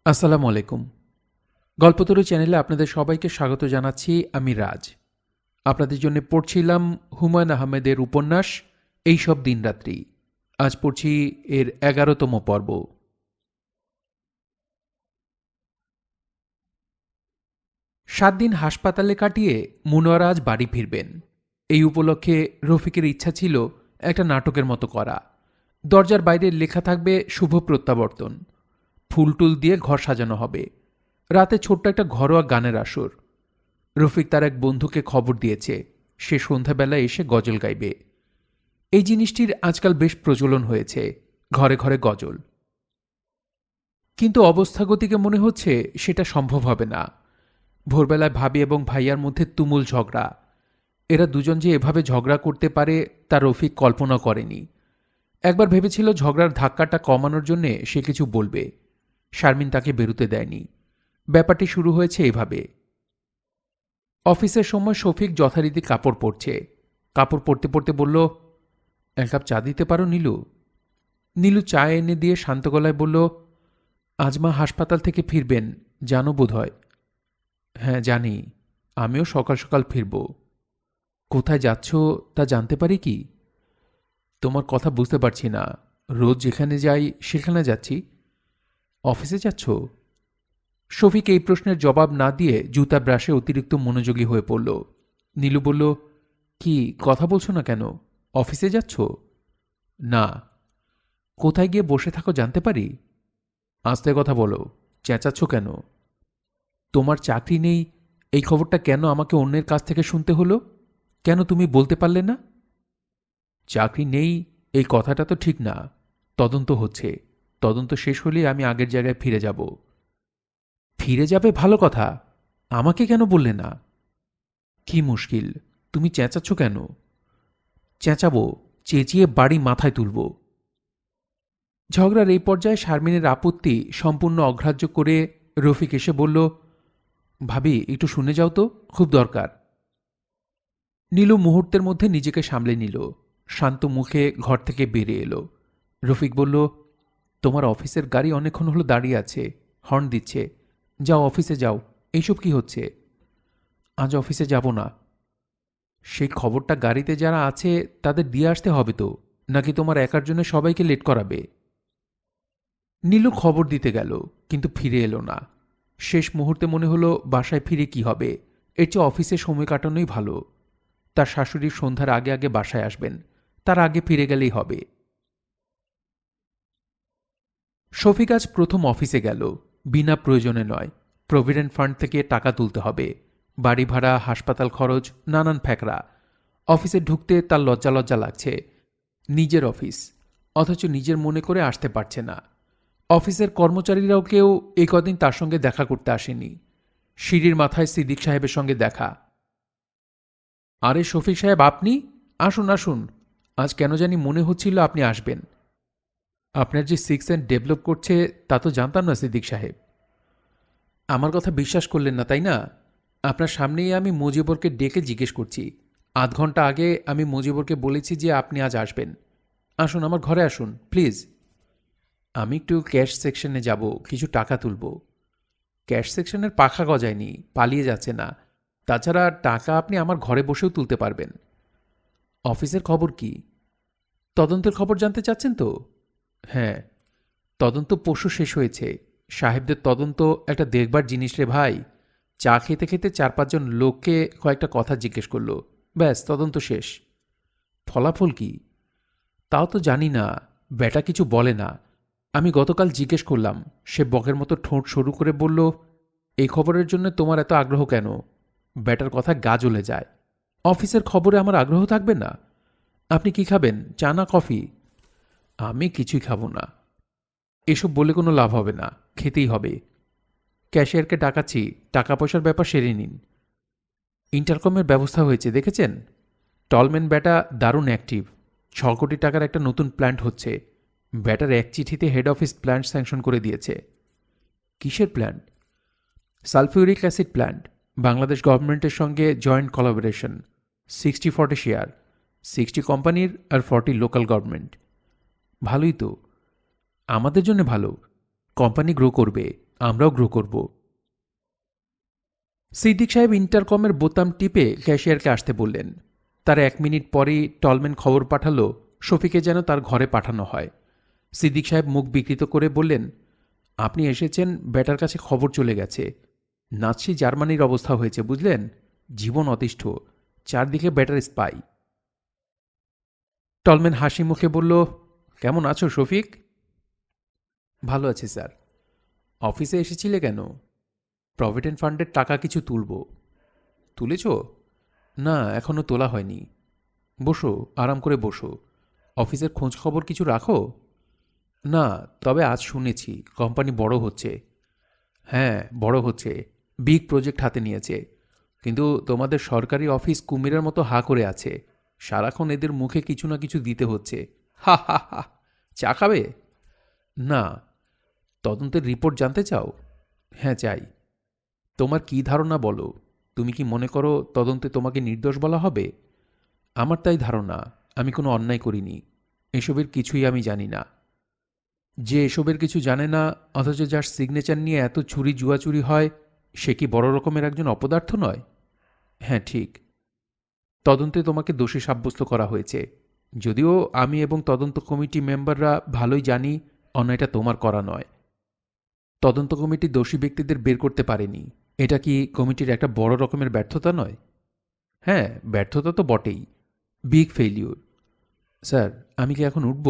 আসসালামু আলাইকুম। গল্পতরু চ্যানেলে আপনাদের সবাইকে স্বাগত জানাচ্ছি। আমি রাজ। আপনাদের জন্য পড়ছিলাম হুমায়ূন আহমেদের উপন্যাস এইসব দিনরাত্রি। আজ পড়ছি এর ১১তম পর্ব। ৭ দিন হাসপাতালে কাটিয়ে মনোয়ারা আজ বাড়ি ফিরবেন। এই উপলক্ষে রফিকের ইচ্ছা ছিল একটা নাটকের মতো করা। দরজার বাইরে লেখা থাকবে শুভ প্রত্যাবর্তন। ফুলটুল দিয়ে ঘর সাজানো হবে। রাতে ছোট্ট একটা ঘরোয়া গানের আসর। রফিক তার এক বন্ধুকে খবর দিয়েছে সে সন্ধ্যাবেলায় এসে গজল গাইবে। এই জিনিসটির আজকাল বেশ প্রচলন হয়েছে, ঘরে ঘরে গজল। কিন্তু অবস্থাগতিকে মনে হচ্ছে সেটা সম্ভব হবে না। ভোরবেলায় ভাবি এবং ভাইয়ার মধ্যে তুমুল ঝগড়া। এরা দুজন যে এভাবে ঝগড়া করতে পারে তা রফিক কল্পনা করেনি। একবার ভেবেছিল ঝগড়ার ধাক্কাটা কমানোর জন্যে সে কিছু বলবে। শারমিন তাকে বেরুতে দেয়নি। ব্যাপারটি শুরু হয়েছে এভাবে। অফিসের সময় শফিক যথারীতি কাপড় পরছে। কাপড় পরতে পরতে বলল, এক কাপ চা দিতে পারো নীলু? নীলু চা এনে দিয়ে শান্ত গলায় বলল, আজ মা হাসপাতাল থেকে ফিরবেন, জানো বোধ হয়। হ্যাঁ জানি, আমিও সকাল সকাল ফিরব। কোথায় যাচ্ছ তা জানতে পারি কি? তোমার কথা বুঝতে পারছি না। রোজ যেখানে যাই সেখানে যাচ্ছি। অফিসে যাচ্ছ? শফিক এই প্রশ্নের জবাব না দিয়ে জুতা ব্রাশে অতিরিক্ত মনোযোগী হয়ে পড়ল। নীলু বলল, কি কথা বলছো না কেন? অফিসে যাচ্ছ? না। কোথায় গিয়ে বসে থাকো জানতে পারি? আস্তে কথা বলো, চেঁচাচ্ছ কেন? তোমার চাকরি নেই এই খবরটা কেন আমাকে অন্যের কাছ থেকে শুনতে হলো? কেন তুমি বলতে পারলে না? চাকরি নেই এই কথাটা তো ঠিক না। তদন্ত হচ্ছে। তদন্ত শেষ হলেই আমি আগের জায়গায় ফিরে যাব। ফিরে যাবে ভালো কথা, আমাকে কেন বললে না? কি মুশকিল, তুমি চেঁচাচ্ছ কেন? চেঁচাবো, চেঁচিয়ে বাড়ি মাথায় তুলব। ঝগড়ার এই পর্যায়ে শারমিনের আপত্তি সম্পূর্ণ অগ্রাহ্য করে রফিক এসে বলল, ভাবি একটু শুনে যাও তো, খুব দরকার। নীলু মুহূর্তের মধ্যে নিজেকে সামলে নিল। শান্ত মুখে ঘর থেকে বেরিয়ে এলো। রফিক বলল, তোমার অফিসের গাড়ি অনেকক্ষণ হলো দাঁড়িয়ে আছে, হর্ন দিচ্ছে। যাও অফিসে যাও। এইসব কি হচ্ছে? আজ অফিসে যাব না। সেই খবরটা গাড়িতে যারা আছে তাদের দিয়ে আসতে হবে তো, নাকি তোমার একার জন্য সবাইকে লেট করাবে? নীলু খবর দিতে গেল, কিন্তু ফিরে এলো না। শেষ মুহূর্তে মনে হলো বাসায় ফিরে কি হবে, এর চেয়ে অফিসে সময় কাটানোই ভালো। তার শাশুড়ি সন্ধ্যার আগে আগে বাসায় আসবেন, তার আগে ফিরে গেলেই হবে। শফিক আজ প্রথম অফিসে গেল। বিনা প্রয়োজনে নয়, প্রভিডেন্ট ফান্ড থেকে টাকা তুলতে হবে। বাড়ি ভাড়া, হাসপাতাল খরচ, নানান ফ্যাকরা। অফিসে ঢুকতে তার লজ্জা লজ্জা লাগছে। নিজের অফিস, অথচ নিজের মনে করে আসতে পারছে না। অফিসের কর্মচারীরাও কেউ এই কদিন তার সঙ্গে দেখা করতে আসেনি। সিঁড়ির মাথায় সিদ্দিক সাহেবের সঙ্গে দেখা। আরে শফিক সাহেব, আপনি আসুন আসুন। আজ কেন জানি মনে হচ্ছিল আপনি আসবেন। আপনার যে সিক্স সেন্স ডেভেলপ করছে তা তো জানতাম না সিদ্দিক সাহেব। আমার কথা বিশ্বাস করলেন না তাই না? আপনার সামনেই আমি মজিবরকে ডেকে জিজ্ঞেস করছি। আধ ঘন্টা আগে আমি মজিবরকে বলেছি যে আপনি আজ আসবেন। আসুন আমার ঘরে আসুন প্লিজ। আমি একটু ক্যাশ সেকশনে যাব, কিছু টাকা তুলব। ক্যাশ সেকশনের পাখা গজায়নি, পালিয়ে যাচ্ছে না। তাছাড়া টাকা আপনি আমার ঘরে বসেও তুলতে পারবেন। অফিসের খবর কি? তদন্তের খবর জানতে চাচ্ছেন তো? হ্যাঁ, তদন্ত পরশু শেষ হয়েছে। সাহেবদের তদন্ত একটা দেখবার জিনিস রে ভাই। চা খেতে খেতে ৪-৫ জন লোককে কয়েকটা কথা জিজ্ঞেস করল, ব্যাস তদন্ত শেষ। ফলাফল কি? তাও তো জানি না। ব্যাটা কিছু বলে না। আমি গতকাল জিজ্ঞেস করলাম, সে বকের মতো ঠোঁট সরু করে বলল, এই খবরের জন্য তোমার এত আগ্রহ কেন? ব্যাটার কথা গা জ্বলে যায়। অফিসের খবরে আমার আগ্রহ থাকবে না? আপনি কি খাবেন, চা না কফি? আমি কিছুই খাবো না। এসব বলে কোনো লাভ হবে না, খেতেই হবে। ক্যাশিয়ারকে ডাকাচ্ছি, টাকা পয়সার ব্যাপার সেরে নিন। ইন্টারকমের ব্যবস্থা হয়েছে দেখেছেন? টলম্যান ব্যাটা দারুণ অ্যাক্টিভ। ৬ কোটি টাকার একটা নতুন প্ল্যান্ট হচ্ছে। ব্যাটার এক চিঠিতে হেড অফিস প্ল্যান্ট স্যাংশন করে দিয়েছে। কিসের plant? Sulphuric acid plant. Bangladesh গভর্নমেন্টের সঙ্গে জয়েন্ট কোলাবোরেশন। 60-40 শেয়ার। 60 কোম্পানির আর 40 লোকাল গভর্নমেন্ট। ভালোই তো। আমাদের জন্য ভালো। কোম্পানি গ্রো করবে, আমরাও গ্রো করব। সিদ্দিক সাহেব ইন্টারকমের বোতাম টিপে ক্যাশিয়ারকে আসতে বললেন। তার 1 মিনিট পরেই টলম্যান খবর পাঠালো শফিকে যেন তার ঘরে পাঠানো হয়। সিদ্দিক সাহেব মুখ বিকৃত করে বললেন, আপনি এসেছেন, ব্যাটার কাছে খবর চলে গেছে। নাৎসি জার্মানির অবস্থা হয়েছে, বুঝলেন? জীবন অতিষ্ঠ, চারদিকে ব্যাটার স্পাই। টলম্যান হাসি মুখে বলল, কেমন আছো শফিক? ভালো আছি স্যার। অফিসে এসেছিলে কেন? প্রভিডেন্ট ফান্ডের টাকা কিছু তুলব। তুলেছ? না, এখনো তোলা হয়নি। বসো, আরাম করে বসো। অফিসের খোঁজ খবর কিছু রাখো? না, তবে আজ শুনেছি কোম্পানি বড় হচ্ছে। হ্যাঁ, বড় হচ্ছে, বিগ প্রজেক্ট হাতে নিয়েছে। কিন্তু তোমাদের সরকারি অফিস কুমিরের মতো হা করে আছে। সারাক্ষণ এদের মুখে কিছু না কিছু দিতে হচ্ছে। হা হা হা। চা খাবে? না। তদন্তের রিপোর্ট জানতে চাও? হ্যাঁ, চাই। তোমার কি ধারণা বলো? তুমি কি মনে করো তদন্তে তোমাকে নির্দোষ বলা হবে? আমার তাই ধারণা। আমি কোনো অন্যায় করিনি। এসবের কিছুই আমি জানি না। যে এসবের কিছু জানে না অথচ যার সিগনেচার নিয়ে এত চুরি জুয়াচুরি হয়, সে কি বড় রকমের একজন অপদার্থ নয়? হ্যাঁ, ঠিক। তদন্তে তোমাকে দোষী সাব্যস্ত করা হয়েছে। যদিও আমি এবং তদন্ত কমিটি মেম্বাররা ভালোই জানি অন্যায়টা তোমার করা নয়। তদন্ত কমিটি দোষী ব্যক্তিদের বের করতে পারেনি। এটা কি কমিটির একটা বড় রকমের ব্যর্থতা নয়? হ্যাঁ, ব্যর্থতা তো বটেই। Big failure. স্যার, আমি কি এখন উঠব?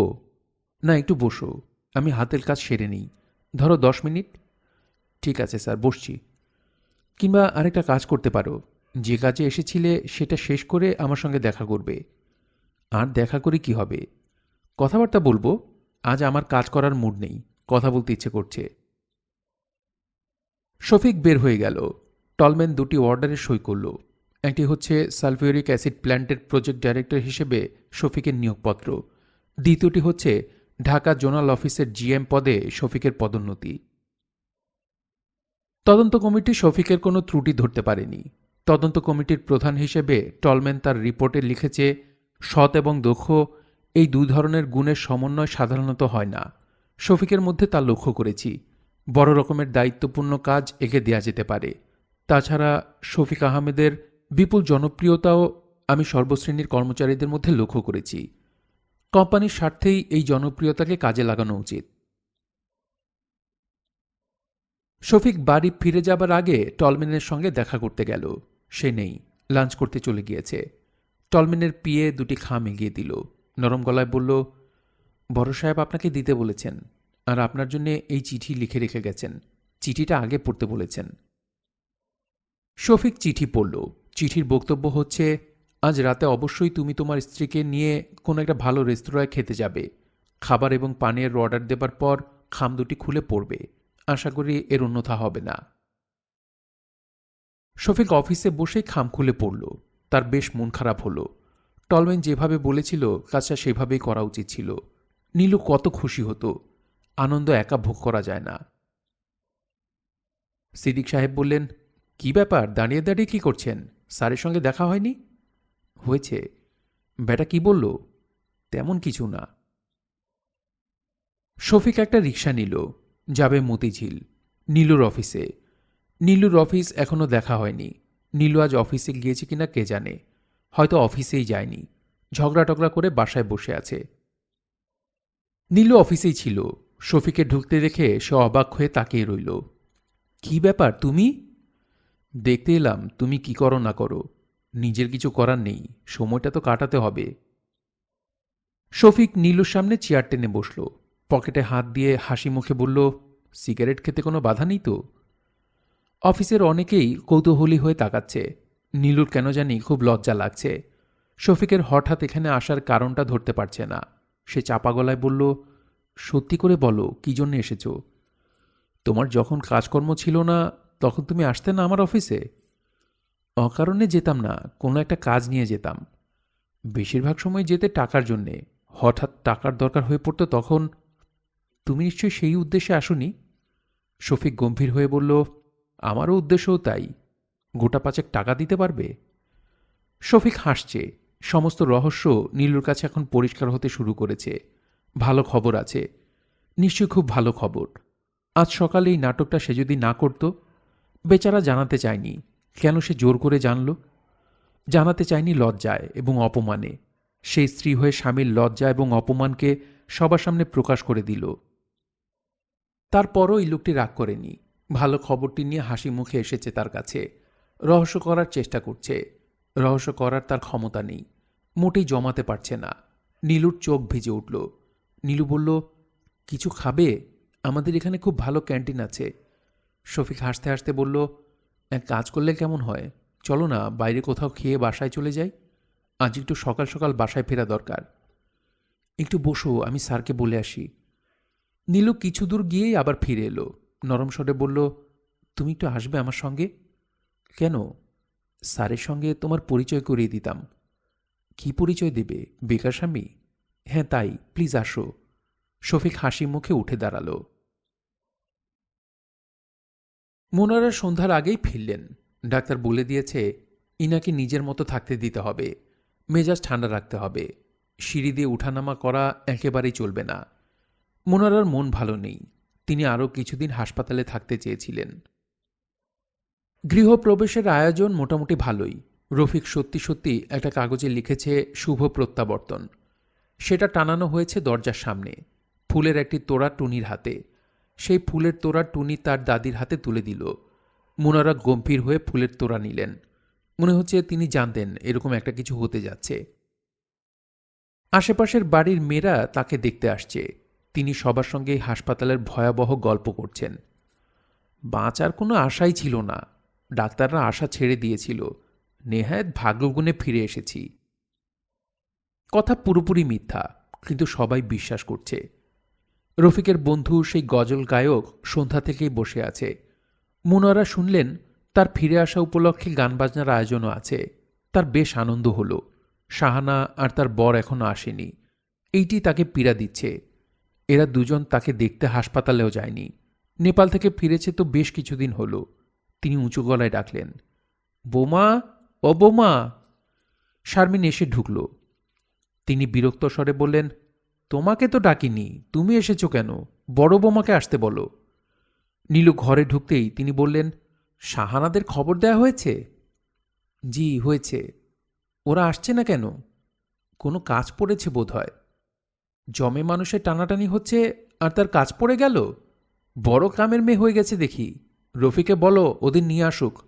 না, একটু বসো। আমি হাতের কাজ সেরে নিই। ধরো 10 মিনিট। ঠিক আছে স্যার, বসছি। কিংবা আরেকটা কাজ করতে পারো। যে কাজে এসেছিলে সেটা শেষ করে আমার সঙ্গে দেখা করবে। আর দেখা করে কি হবে? কথাবার্তা বলবো। আজ আমার কাজ করার মুড নেই, কথা বলতে ইচ্ছে করছে। শফিক বের হয়ে গেল। টলম্যান 2টি অর্ডারে সই করল। একটি হচ্ছে সালফিউরিক অ্যাসিড প্ল্যান্টের প্রজেক্ট ডাইরেক্টর হিসেবে শফিকের নিয়োগপত্র। দ্বিতীয়টি হচ্ছে ঢাকা জোনাল অফিসের জিএম পদে শফিকের পদোন্নতি। তদন্ত কমিটি শফিকের কোনো ত্রুটি ধরতে পারেনি। তদন্ত কমিটির প্রধান হিসেবে টলম্যান তার রিপোর্টে লিখেছে, সৎ এবং দক্ষ এই 2 ধরনের গুণের সমন্বয় সাধারণত হয় না। শফিকের মধ্যে তা লক্ষ্য করেছি। বড় রকমের দায়িত্বপূর্ণ কাজ একে দেয়া যেতে পারে। তাছাড়া শফিক আহমেদের বিপুল জনপ্রিয়তাও আমি সর্বশ্রেণীর কর্মচারীদের মধ্যে লক্ষ্য করেছি। কোম্পানির স্বার্থেই এই জনপ্রিয়তাকে কাজে লাগানো উচিত। শফিক বাড়ি ফিরে যাবার আগে টলম্যানের সঙ্গে দেখা করতে গেল। সে নেই, লাঞ্চ করতে চলে গিয়েছে। টলম্যানের পিয়ে 2টি খাম এগিয়ে দিল। নরম গলায় বলল, বড় সাহেব আপনাকে দিতে বলেছেন, আর আপনার জন্য এই চিঠি লিখে রেখে গেছেন। চিঠিটা আগে পড়তে বলেছেন। শফিক চিঠি পড়ল। চিঠির বক্তব্য হচ্ছে, আজ রাতে অবশ্যই তুমি তোমার স্ত্রীকে নিয়ে কোনো একটা ভালো রেস্তোরাঁয় খেতে যাবে। খাবার এবং পানীয়ের অর্ডার দেবার পর খাম 2টি খুলে পড়বে। আশা করি এর অন্যথা হবে না। শফিক অফিসে বসেই খাম খুলে পড়ল। তার বেশ মন খারাপ হলো। টলম্যান যেভাবে বলেছিল কাজটা সেভাবেই করা উচিত ছিল। নীলু কত খুশি হতো। আনন্দ একা ভোগ করা যায় না। সিদ্দিক সাহেব বললেন, কি ব্যাপার, দাঁড়িয়ে দাঁড়িয়ে কি করছেন? স্যারের সঙ্গে দেখা হয়নি? হয়েছে। ব্যাটা কি বলল? তেমন কিছু না। শফিক একটা রিকশা নিল, যাবে মতিঝিল, নীলুর অফিসে। নীলুর অফিস এখনো দেখা হয়নি। নীলু আজ অফিসে গিয়েছে কিনা কে জানে। হয়তো অফিসেই যায়নি, ঝগড়া টগড়া করে বাসায় বসে আছে। নীলু অফিসেই ছিল। শফিকে ঢুকতে দেখে সে অবাক হয়ে তাকিয়ে রইল। কি ব্যাপার, তুমি? দেখতে এলাম তুমি কি করো না করো। নিজের কিছু করার নেই, সময়টা তো কাটাতে হবে। শফিক নীলুর সামনে চেয়ার টেনে বসল। পকেটে হাত দিয়ে হাসি মুখে বলল, সিগারেট খেতে কোনো বাধা নেই তো? অফিসের অনেকেই কৌতূহলী হয়ে তাকাচ্ছে। নীলুর কেন জানি খুব লজ্জা লাগছে। শফিকের হঠাৎ এখানে আসার কারণটা ধরতে পারছে না। সে চাপা গলায় বলল, সত্যি করে বলো কি জন্য এসেছ? তোমার যখন কাজকর্ম ছিল না তখন তুমি আসতে না আমার অফিসে? অকারণে যেতাম না, কোনো একটা কাজ নিয়ে যেতাম। বেশিরভাগ সময় যেতে টাকার জন্যে। হঠাৎ টাকার দরকার হয়ে পড়তো তখন। তুমি নিশ্চয়ই সেই উদ্দেশ্যে আসোনি? শফিক গম্ভীর হয়ে বলল, আমারও উদ্দেশ্যও তাই। গোটা 5 টাকা দিতে পারবে? শফিক হাসছে। সমস্ত রহস্য নীলুর কাছে এখন পরিষ্কার হতে শুরু করেছে। ভালো খবর আছে, নিশ্চয়ই খুব ভালো খবর। আজ সকালে এই নাটকটা সে যদি না করত, বেচারা জানাতে চায়নি কেন সে জোর করে জানল। জানাতে চায়নি লজ্জায় এবং অপমানে। সেই স্ত্রী হয়ে স্বামীর লজ্জা এবং অপমানকে সবার সামনে প্রকাশ করে দিল। তারপরও এই লোকটি রাগ করেনি। ভালো খবরটি নিয়ে হাসি মুখে এসেছে তার কাছে। রহস্য করার চেষ্টা করছে। রহস্য করার তার ক্ষমতা নেই, মোটেই জমাতে পারছে না। নীলুর চোখ ভিজে উঠল। নীলু বলল, কিছু খাবে? আমাদের এখানে খুব ভালো ক্যান্টিন আছে। শফিক হাসতে হাসতে বলল, এক কাজ করলে কেমন হয়, চলো না বাইরে কোথাও খেয়ে বাসায় চলে যাই। আজ একটু সকাল সকাল বাসায় ফেরা দরকার। একটু বসো, আমি স্যারকে বলে আসি। নীলু কিছু দূর গিয়েই আবার ফিরে এলো। নরম স্বরে বলল, তুমি একটু আসবে আমার সঙ্গে? কেন? স্যারের সঙ্গে তোমার পরিচয় করিয়ে দিতাম। কি পরিচয় দেবে? বেকার স্বামী? হ্যাঁ তাই, প্লিজ আসো। শফিক হাসি মুখে উঠে দাঁড়ালো। মোনারা সন্ধ্যার আগেই ফিরলেন। ডাক্তার বলে দিয়েছে ইনাকে নিজের মতো থাকতে দিতে হবে, মেজাজ ঠান্ডা রাখতে হবে। সিঁড়ি দিয়ে উঠানামা করা একেবারেই চলবে না। মোনারার মন ভালো নেই। তিনি আরও কিছুদিন হাসপাতালে থাকতে চেয়েছিলেন। গৃহপ্রবেশের আয়োজন মোটামুটি ভালোই। রফিক সত্যি সত্যি একটা কাগজে লিখেছে শুভ প্রত্যাবর্তন। সেটা টানানো হয়েছে দরজার সামনে। ফুলের একটি তোড়া টুনির হাতে। সেই ফুলের তোড়া টুনি তার দাদির হাতে তুলে দিল। মোনারা গম্ভীর হয়ে ফুলের তোড়া নিলেন। মনে হচ্ছে তিনি জানতেন এরকম একটা কিছু হতে যাচ্ছে। আশেপাশের বাড়ির মেয়েরা তাকে দেখতে আসছে। তিনি সবার সঙ্গে হাসপাতালের ভয়াবহ গল্প করছেন। বাঁচার কোনো আশাই ছিল না। ডাক্তাররা আশা ছেড়ে দিয়েছিল। নেহায়েত ভাগ্যগুণে ফিরে এসেছি। কথা পুরোপুরি মিথ্যা, কিন্তু সবাই বিশ্বাস করছে। রফিকের বন্ধু সেই গজল গায়ক সন্ধ্যা থেকেই বসে আছে। মোনারা শুনলেন তার ফিরে আসা উপলক্ষে গান বাজনার আয়োজনও আছে। তার বেশ আনন্দ হল। শাহানা আর তার বর এখনো আসেনি। এইটি তাকে পীড়া দিচ্ছে। এরা দুজন তাকে দেখতে হাসপাতালেও যায়নি। নেপাল থেকে ফিরেছে তো বেশ কিছুদিন হল। তিনি উঁচু গলায় ডাকলেন, বোমা, ও বোমা। শারমিন এসে ঢুকল। তিনি বিরক্ত স্বরে বললেন, তোমাকে তো ডাকিনি, তুমি এসেছো কেন? বড় বোমাকে আসতে বলো। নীলু ঘরে ঢুকতেই তিনি বললেন, শাহানাদের খবর দেয়া হয়েছে? জি হয়েছে। ওরা আসছে না কেন? কোনো কাজ পড়েছে বোধ হয়। জমে মানুষের টানাটানি হচ্ছে আর তার কাজ পড়ে গেল? বড় কামের মেয়ে হয়ে গেছে দেখি। রফিকে বলো ওদের নিয়ে আসুক।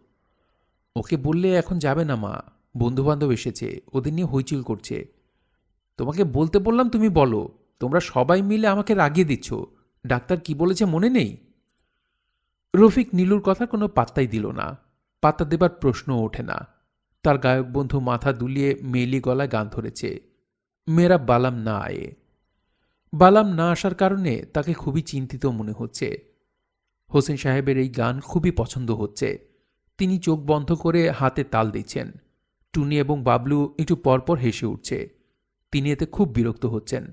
ওকে বললে এখন যাবে না মা, বন্ধুবান্ধব এসেছে, ওদের নিয়ে হইচই করছে। তোমাকে বলতে বললাম, তুমি বলো। তোমরা সবাই মিলে আমাকে রাগিয়ে দিচ্ছ। ডাক্তার কি বলেছে মনে নেই? রফিক নীলুর কথা কোনো পাত্তাই দিল না। পাত্তা দেবার প্রশ্নও ওঠে না। তার গায়ক বন্ধু মাথা দুলিয়ে মেলি গলায় গান ধরেছে, মেয়েরা বালাম না আয়ে। বালাম না আসার কারণে তাকে খুবই চিন্তিত মনে হচ্ছে। হোসেন সাহেবের এই গান খুবই পছন্দ হচ্ছে। তিনি চোখ বন্ধ করে হাতে তাল দিচ্ছেন। টুনি এবং বাবলু একটু পরপর হেসে উঠছে। তিনি এতে খুব বিরক্ত হচ্ছেন।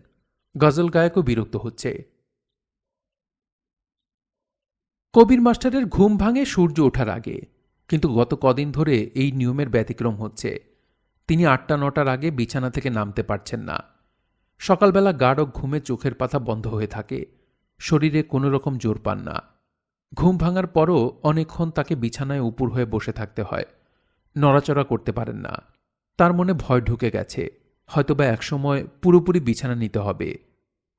গজল গায়কও বিরক্ত হচ্ছে। কবির মাস্টারের ঘুম ভাঙে সূর্য ওঠার আগে, কিন্তু গত কদিন ধরে এই নিয়মের ব্যতিক্রম হচ্ছে। তিনি ৮টা-৯টার আগে বিছানা থেকে নামতে পারছেন না। সকালবেলা গাঢ় ঘুমে চোখের পাতা বন্ধ হয়ে থাকে। শরীরে কোনো রকম জোর পান না। ঘুম ভাঙার পরও অনেকক্ষণ তাকে বিছানায় উপুর হয়ে বসে থাকতে হয়। নড়াচড়া করতে পারেন না। তার মনে ভয় ঢুকে গেছে, হয়তোবা একসময় পুরোপুরি বিছানা নিতে হবে।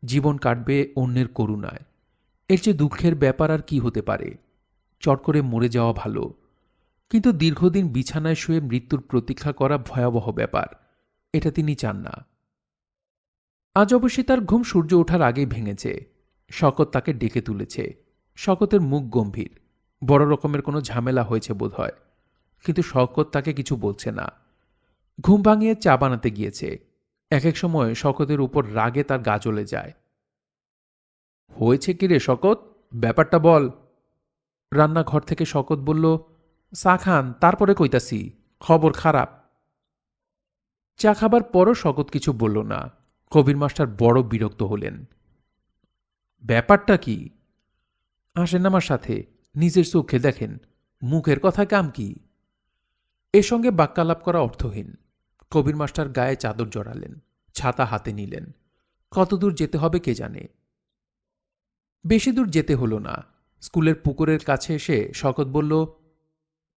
জীবন কাটবে অন্যের করুণায়। এর চেয়ে দুঃখের ব্যাপার আর কি হতে পারে? চট করে মরে যাওয়া ভালো। কিন্তু দীর্ঘদিন বিছানায় শুয়ে মৃত্যুর প্রতীক্ষা করা ভয়াবহ ব্যাপার। এটা তিনি চান না। আজ অবশ্যই তার ঘুম সূর্য ওঠার আগেই ভেঙেছে। শকত তাকে ডেকে তুলেছে। শকতের মুখ গম্ভীর। বড় রকমের কোনো ঝামেলা হয়েছে বোধ হয়। কিন্তু শকত তাকে কিছু বলছে না। ঘুম ভাঙিয়ে চা বানাতে গিয়েছে। এক এক সময় শকতের উপর রাগে তার গা জ্বলে যায়। হয়েছে কি রে শকত, ব্যাপারটা বল। রান্নাঘর থেকে শকত বলল, চা খান তারপরে কইতাছি, খবর খারাপ। চা খাবার পরও শকত কিছু বলল না। কবির মাস্টার বড় বিরক্ত হলেন। ব্যাপারটা কি? আসেন আমার সাথে, নিজের চোখে দেখেন। মুখের কথা কাম কি? এর সঙ্গে বাক্যালাপ করা অর্থহীন। কবির মাস্টার গায়ে চাদর জড়ালেন, ছাতা হাতে নিলেন। কতদূর যেতে হবে কে জানে। বেশি দূর যেতে হলো না। স্কুলের পুকুরের কাছে এসে শকত বলল,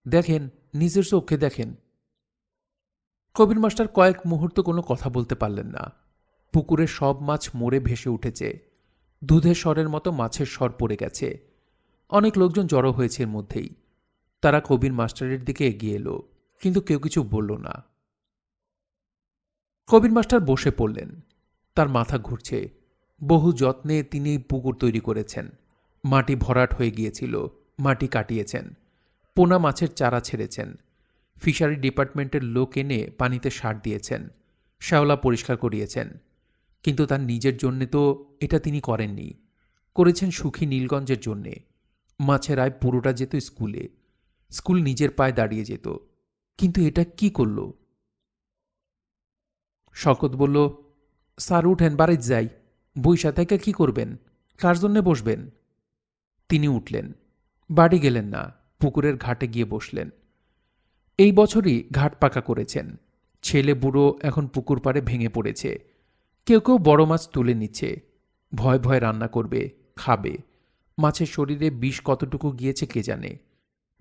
দেখেন, নিজের চোখে দেখেন। কবির মাস্টার কয়েক মুহূর্ত কোনো কথা বলতে পারলেন না। পুকুরে সব মাছ মরে ভেসে উঠেছে। দুধের স্বরের মতো মাছের স্বর পড়ে গেছে। অনেক লোকজন জড়ো হয়েছে এর মধ্যেই। তারা কবির মাস্টারের দিকে এগিয়ে এলো, কিন্তু কেউ কিছু বলল না। কবির মাস্টার বসে পড়লেন। তার মাথা ঘুরছে। বহু যত্নে তিনি পুকুর তৈরি করেছেন। মাটি ভরাট হয়ে গিয়েছিল, মাটি কাটিয়েছেন, পোনা মাছের চারা ছেড়েছেন, ফিশারি ডিপার্টমেন্টের লোক এনে পানিতে সার দিয়েছেন, শ্যাওলা পরিষ্কার করিয়েছেন। কিন্তু তার নিজের জন্যে তো এটা তিনি করেননি, করেছেন সুখী নীলগঞ্জের জন্যে। মাছের আয় পুরোটা যেত স্কুলে, স্কুল নিজের পায়ে দাঁড়িয়ে যেত। কিন্তু এটা কি করল? শকত বলল, স্যার উঠেন, বাড়িতে যাই। বইসা থেকে কি করবেন? কার জন্যে বসবেন? তিনি উঠলেন, বাড়ি গেলেন না, পুকুরের ঘাটে গিয়ে বসলেন। এই বছরই ঘাট পাকা করেছেন। ছেলে বুড়ো এখন পুকুর পাড়ে ভেঙে পড়েছে। কেউ কেউ বড় মাছ তুলে নিচ্ছে। ভয় ভয় রান্না করবে, খাবে। মাছের শরীরে বিষ কতটুকু গিয়েছে কে জানে।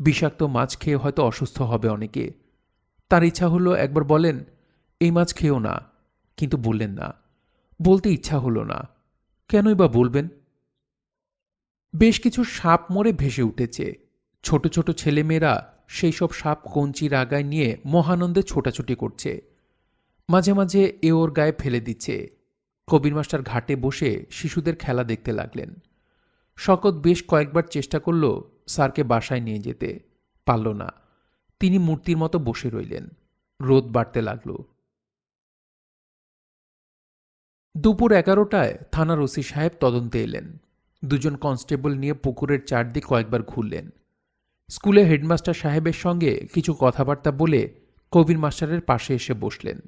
বিষাক্ত মাছ খেয়ে হয়তো অসুস্থ হবে অনেকে। তার ইচ্ছা হলো একবার বলেন, এই মাছ খেও না, কিন্তু বললেন না। বলতে ইচ্ছা হলো না। কেনই বা বলবেন? বেশ কিছু সাপ মরে ভেসে উঠেছে। ছোট ছোট ছেলেমেয়েরা সেই সব সাপ কঞ্চির আগায় নিয়ে মহানন্দে ছোটাছুটি করছে। মাঝে মাঝে এ ওর গায়ে ফেলে দিচ্ছে। কবির মাস্টার ঘাটে বসে শিশুদের খেলা দেখতে লাগলেন। শকত বেশ কয়েকবার চেষ্টা করল স্যারকে বাসায় নিয়ে যেতে, পারল না। তিনি মূর্তির মতো বসে রইলেন। রোদ বাড়তে লাগল। দুপুর 11টায় থানার ওসি সাহেব তদন্তে এলেন। দুজন কনস্টেবল নিয়ে পুকুরের চারদিক কয়েকবার ঘুরলেন। স্কুলে হেডমাস্টার সাহেবের সঙ্গে কিছু কথাবার্তা বলে কবির মাস্টারের পাশে এসে বসলেন।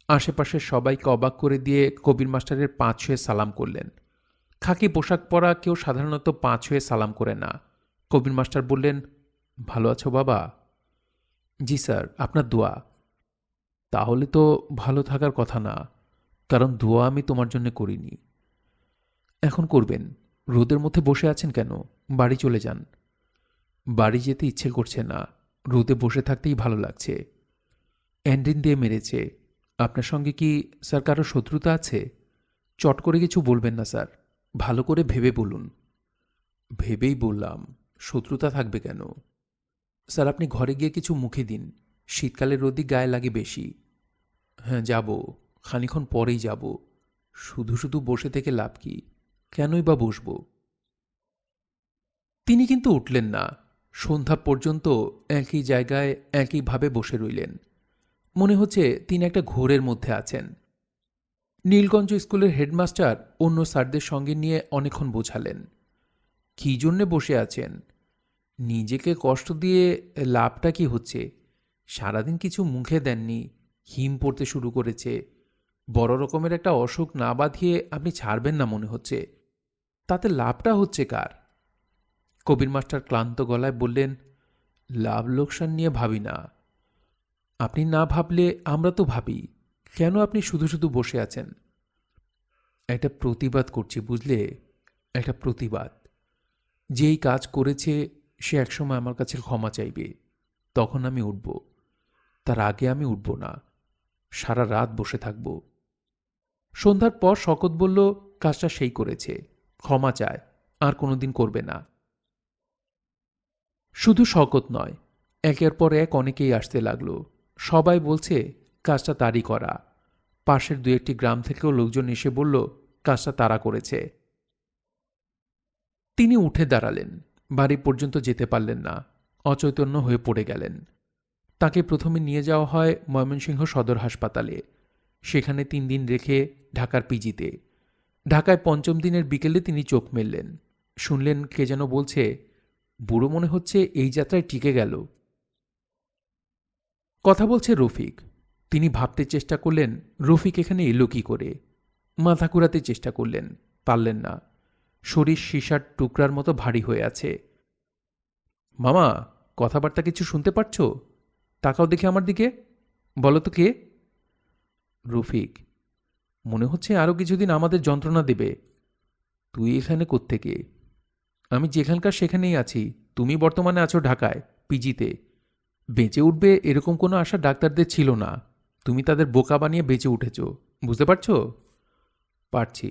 আশেপাশের সবাইকে অবাক করে দিয়ে কবির মাস্টারের পা ছুঁয়ে সালাম করলেন। খাকি পোশাক পরা কেউ সাধারণত পা ছুঁয়ে সালাম করে না। কবির মাস্টার বললেন, ভালো আছো বাবা? জি স্যার, আপনার দোয়া। তাহলে তো ভালো থাকার কথা না, কারণ দোয়া আমি তোমার জন্য করিনি। এখন করবেন। রোদের মধ্যে বসে আছেন কেন? বাড়ি চলে যান। বাড়ি যেতে ইচ্ছে করছে না, রোদে বসে থাকতেই ভালো লাগছে। অ্যান্ডিন দিয়ে মেরেছে। আপনার সঙ্গে কি স্যার কারো শত্রুতা আছে? চট করে কিছু বলবেন না স্যার, ভালো করে ভেবে বলুন। ভেবেই বললাম, শত্রুতা থাকবে কেন? স্যার আপনি ঘরে গিয়ে কিছু মুখে দিন, শীতকালে রোদই গায়ে লাগে বেশি। হ্যাঁ যাব, খানিক্ষণ পরেই যাব। শুধু শুধু বসে থেকে লাভ কি? কেনই বা বসব? তিনি কিন্তু উঠলেন না। সন্ধ্যা পর্যন্ত একই জায়গায় একইভাবে বসে রইলেন। মনে হচ্ছে তিনি একটা ঘোরের মধ্যে আছেন। নীলগঞ্জ স্কুলের হেডমাস্টার অন্য স্যারদের সঙ্গে নিয়ে অনেকক্ষণ বোঝালেন। কী জন্যে বসে আছেন? নিজেকে কষ্ট দিয়ে লাভটা কি হচ্ছে? সারাদিন কিছু মুখে দেননি, হিম পড়তে শুরু করেছে। বড় রকমের একটা অসুখ না বাঁধিয়ে আপনি ছাড়বেন না মনে হচ্ছে। তাতে লাভটা হচ্ছে কার? কবির মাস্টার ক্লান্ত গলায় বললেন, লাভ লোকসান নিয়ে ভাবি না। আপনি না ভাবলে আমরা তো ভাবি। কেন আপনি শুধু শুধু বসে আছেন? একটা প্রতিবাদ করছি বুঝলে, একটা প্রতিবাদ। যেই কাজ করেছে সে একসময় আমার কাছে ক্ষমা চাইবে, তখন আমি উঠব। তার আগে আমি উঠব না, সারা রাত বসে থাকব। সন্ধ্যার পর শকত বলল, কাজটা সেই করেছে, ক্ষমা চায়, আর কোনোদিন করবে না। শুধু শকত নয়, একের পর এক অনেকেই আসতে লাগলো। সবাই বলছে কাজটা তারই করা। পাশের দু একটি গ্রাম থেকেও লোকজন এসে বলল কাজটা তারা করেছে। তিনি উঠে দাঁড়ালেন, বাড়ি পর্যন্ত যেতে পারলেন না, অচৈতন্য হয়ে পড়ে গেলেন। তাকে প্রথমে নিয়ে যাওয়া হয় ময়মনসিংহ সদর হাসপাতালে। সেখানে 3 দিন রেখে ঢাকার পিজিতে। ঢাকায় 5ম দিনের বিকেলে তিনি চোখ মেললেন। শুনলেন কে যেন বলছে, বুড়ো মনে হচ্ছে এই যাত্রায় টিকে গেল। কথা বলছে রফিক। তিনি ভাবতে চেষ্টা করলেন রফিক এখানে এলো কি করে। মাথা ঘুরাতে চেষ্টা করলেন, পারলেন না। শরীর সীসার টুকরার মতো ভারী হয়ে আছে। মামা, কথাবার্তা কিছু শুনতে পারছ? তাকাও দেখে আমার দিকে, বলো তো কে? রফিক। মনে হচ্ছে আরো কিছুদিন আমাদের যন্ত্রণা দেবে। তুই এখানে কোত্থেকে? আমি যেখানকার সেখানেই আছি। তুমি বর্তমানে আছো ঢাকায়, পিজিতে। বেঁচে উঠবে এরকম কোনো আশা ডাক্তারদের ছিল না। তুমি তাদের বোকা বানিয়ে বেঁচে উঠেছ। বুঝতে পারছো? পারছি।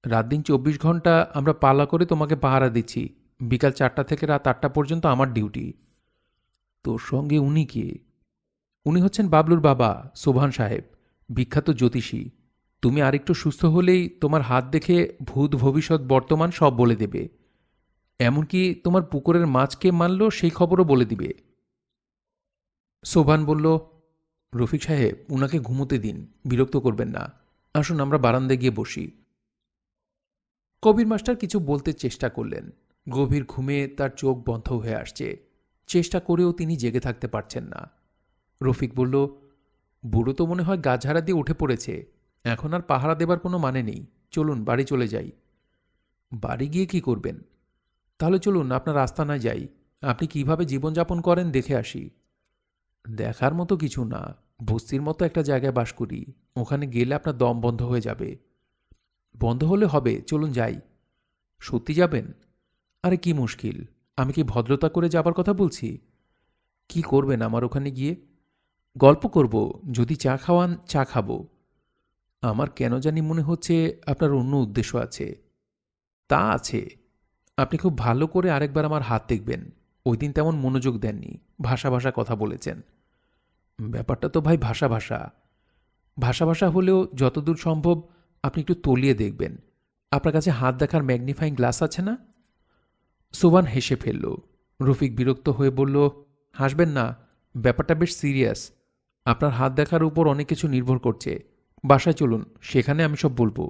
রাত দিন 24 ঘন্টা আমরা পালা করে তোমাকে পাহারা দিচ্ছি। বিকাল 4টা থেকে রাত 8টা পর্যন্ত আমার ডিউটি। তোর সঙ্গে উনি কে? উনি হচ্ছেন বাবলুর বাবা, সোবহান সাহেব, বিখ্যাত জ্যোতিষী। তুমি আরেকটু সুস্থ হলেই তোমার হাত দেখে ভূত ভবিষ্যৎ বর্তমান সব বলে দেবে। এমনকি তোমার পুকুরের মাছ কে মারল সেই খবরও বলে দিবে। সোবহান বলল, রফিক সাহেব, উনাকে ঘুমোতে দিন, বিরক্ত করবেন না। আসুন আমরা বারান্দায় গিয়ে বসি। কবির মাস্টার কিছু বলতে চেষ্টা করলেন। গভীর ঘুমে তার চোখ বন্ধ হয়ে আসছে। চেষ্টা করেও তিনি জেগে থাকতে পারছেন না। রফিক বলল, বুড়ো তো মনে হয় গাছঝাড়া দিয়ে উঠে পড়েছে। এখন আর পাহারা দেবার কোনো মানে নেই। চলুন বাড়ি চলে যাই। বাড়ি গিয়ে কি করবেন? তাহলে চলুন আপনার আস্তানায় যাই। আপনি কিভাবে জীবনযাপন করেন দেখে আসি। দেখার মতো কিছু না। বস্তির মতো একটা জায়গায় বাস করি। ওখানে গেলে আপনার দম বন্ধ হয়ে যাবে। বন্ধ হলে হবে, চলুন যাই। সত্যি যাবেন? আরে কি মুশকিল, আমি কি ভদ্রতা করে যাবার কথা বলছি? কি করবেন আমার ওখানে গিয়ে? গল্প করব, যদি চা খাওয়ান চা খাবো। আমার কেন জানি মনে হচ্ছে আপনার অন্য উদ্দেশ্য আছে। তা আছে। আপনি খুব ভালো করে আরেকবার আমার হাত দেখবেন। ওই দিন তেমন মনোযোগ দেননি, ভাষা ভাষা কথা বলেছেন। ব্যাপারটা তো ভাই ভাষা ভাষা। ভাষা ভাষা হলেও যতদূর সম্ভব আপনি একটু তলিয়ে দেখবেন। আপনার কাছে হাত দেখার ম্যাগনিফাইং গ্লাস আছে না? সোবান হেসে ফেলল। রফিক বিরক্ত হয়ে বলল, হাসবেন না, ব্যাপারটা বেশ সিরিয়াস। আপনার হাত দেখার উপর অনেক কিছু নির্ভর করছে। বাসায় চলুন, সেখানে আমি সব বলবো।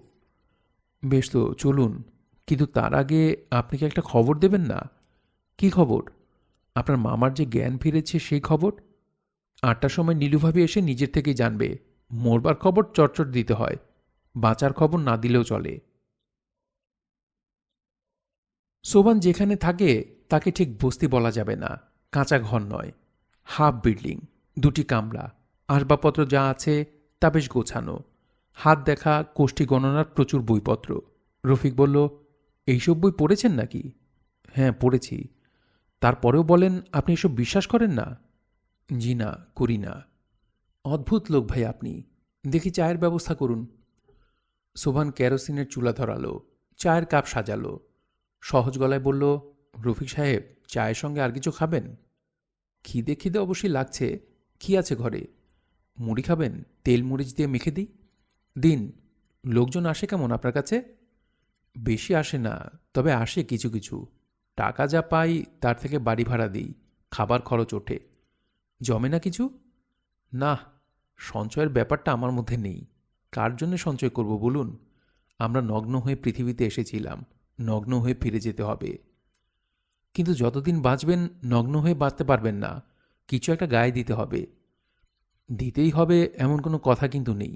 বেশ তো, চলুন। কিন্তু তার আগে আপনি কি একটা খবর দেবেন না? কি খবর? আপনার মামার যে জ্ঞান ফিরেছে সেই খবর। 8টার সময় নীলুভাবি এসে নিজের থেকেই জানবে। মরবার খবর চটচট দিতে হয়, বাঁচার খবর না দিলেও চলে। সোবান যেখানে থাকে তাকে ঠিক বস্তি বলা যাবে না। কাঁচা ঘর নয়, হাফ বিল্ডিং, 2টি কামরা, আসবাবপত্র যা আছে তা বেশ গোছানো। হাত দেখা কোষ্ঠী গণনার প্রচুর বইপত্র। রফিক বলল, এইসব বই পড়েছেন নাকি? হ্যাঁ, পড়েছি। তারপরেও বলেন আপনি এসব বিশ্বাস করেন না? জি না, করি না। অদ্ভুত লোক ভাই আপনি। দেখি চায়ের ব্যবস্থা করুন। সোভান কেরোসিনের চুলা ধরালো, চায়ের কাপ সাজালো। সহজ গলায় বলল, রফিক সাহেব, চায়ের সঙ্গে আর কিছু খাবেন? খিদে খিদে অবশ্যই লাগছে। কি আছে ঘরে? মুড়ি খাবেন? তেল মরিচ দিয়ে মেখে দিই? দিন। লোকজন আসে কেমন আপনার কাছে? বেশি আসে না, তবে আসে কিছু কিছু। টাকা যা পাই তার থেকে বাড়ি ভাড়া দিই, খাবার খরচ ওঠে। জমে না কিছু? না, সঞ্চয়ের ব্যাপারটা আমার মধ্যে নেই। কার জন্য সঞ্চয় করব বলুন? আমরা নগ্ন হয়ে পৃথিবীতে এসেছিলাম, নগ্ন হয়ে ফিরে যেতে হবে। কিন্তু যতদিন বাঁচবেন নগ্ন হয়ে বাঁচতে পারবেন না। কিছু একটা গায়ে দিতে হবে। দিতেই হবে এমন কোনো কথা কিন্তু নেই।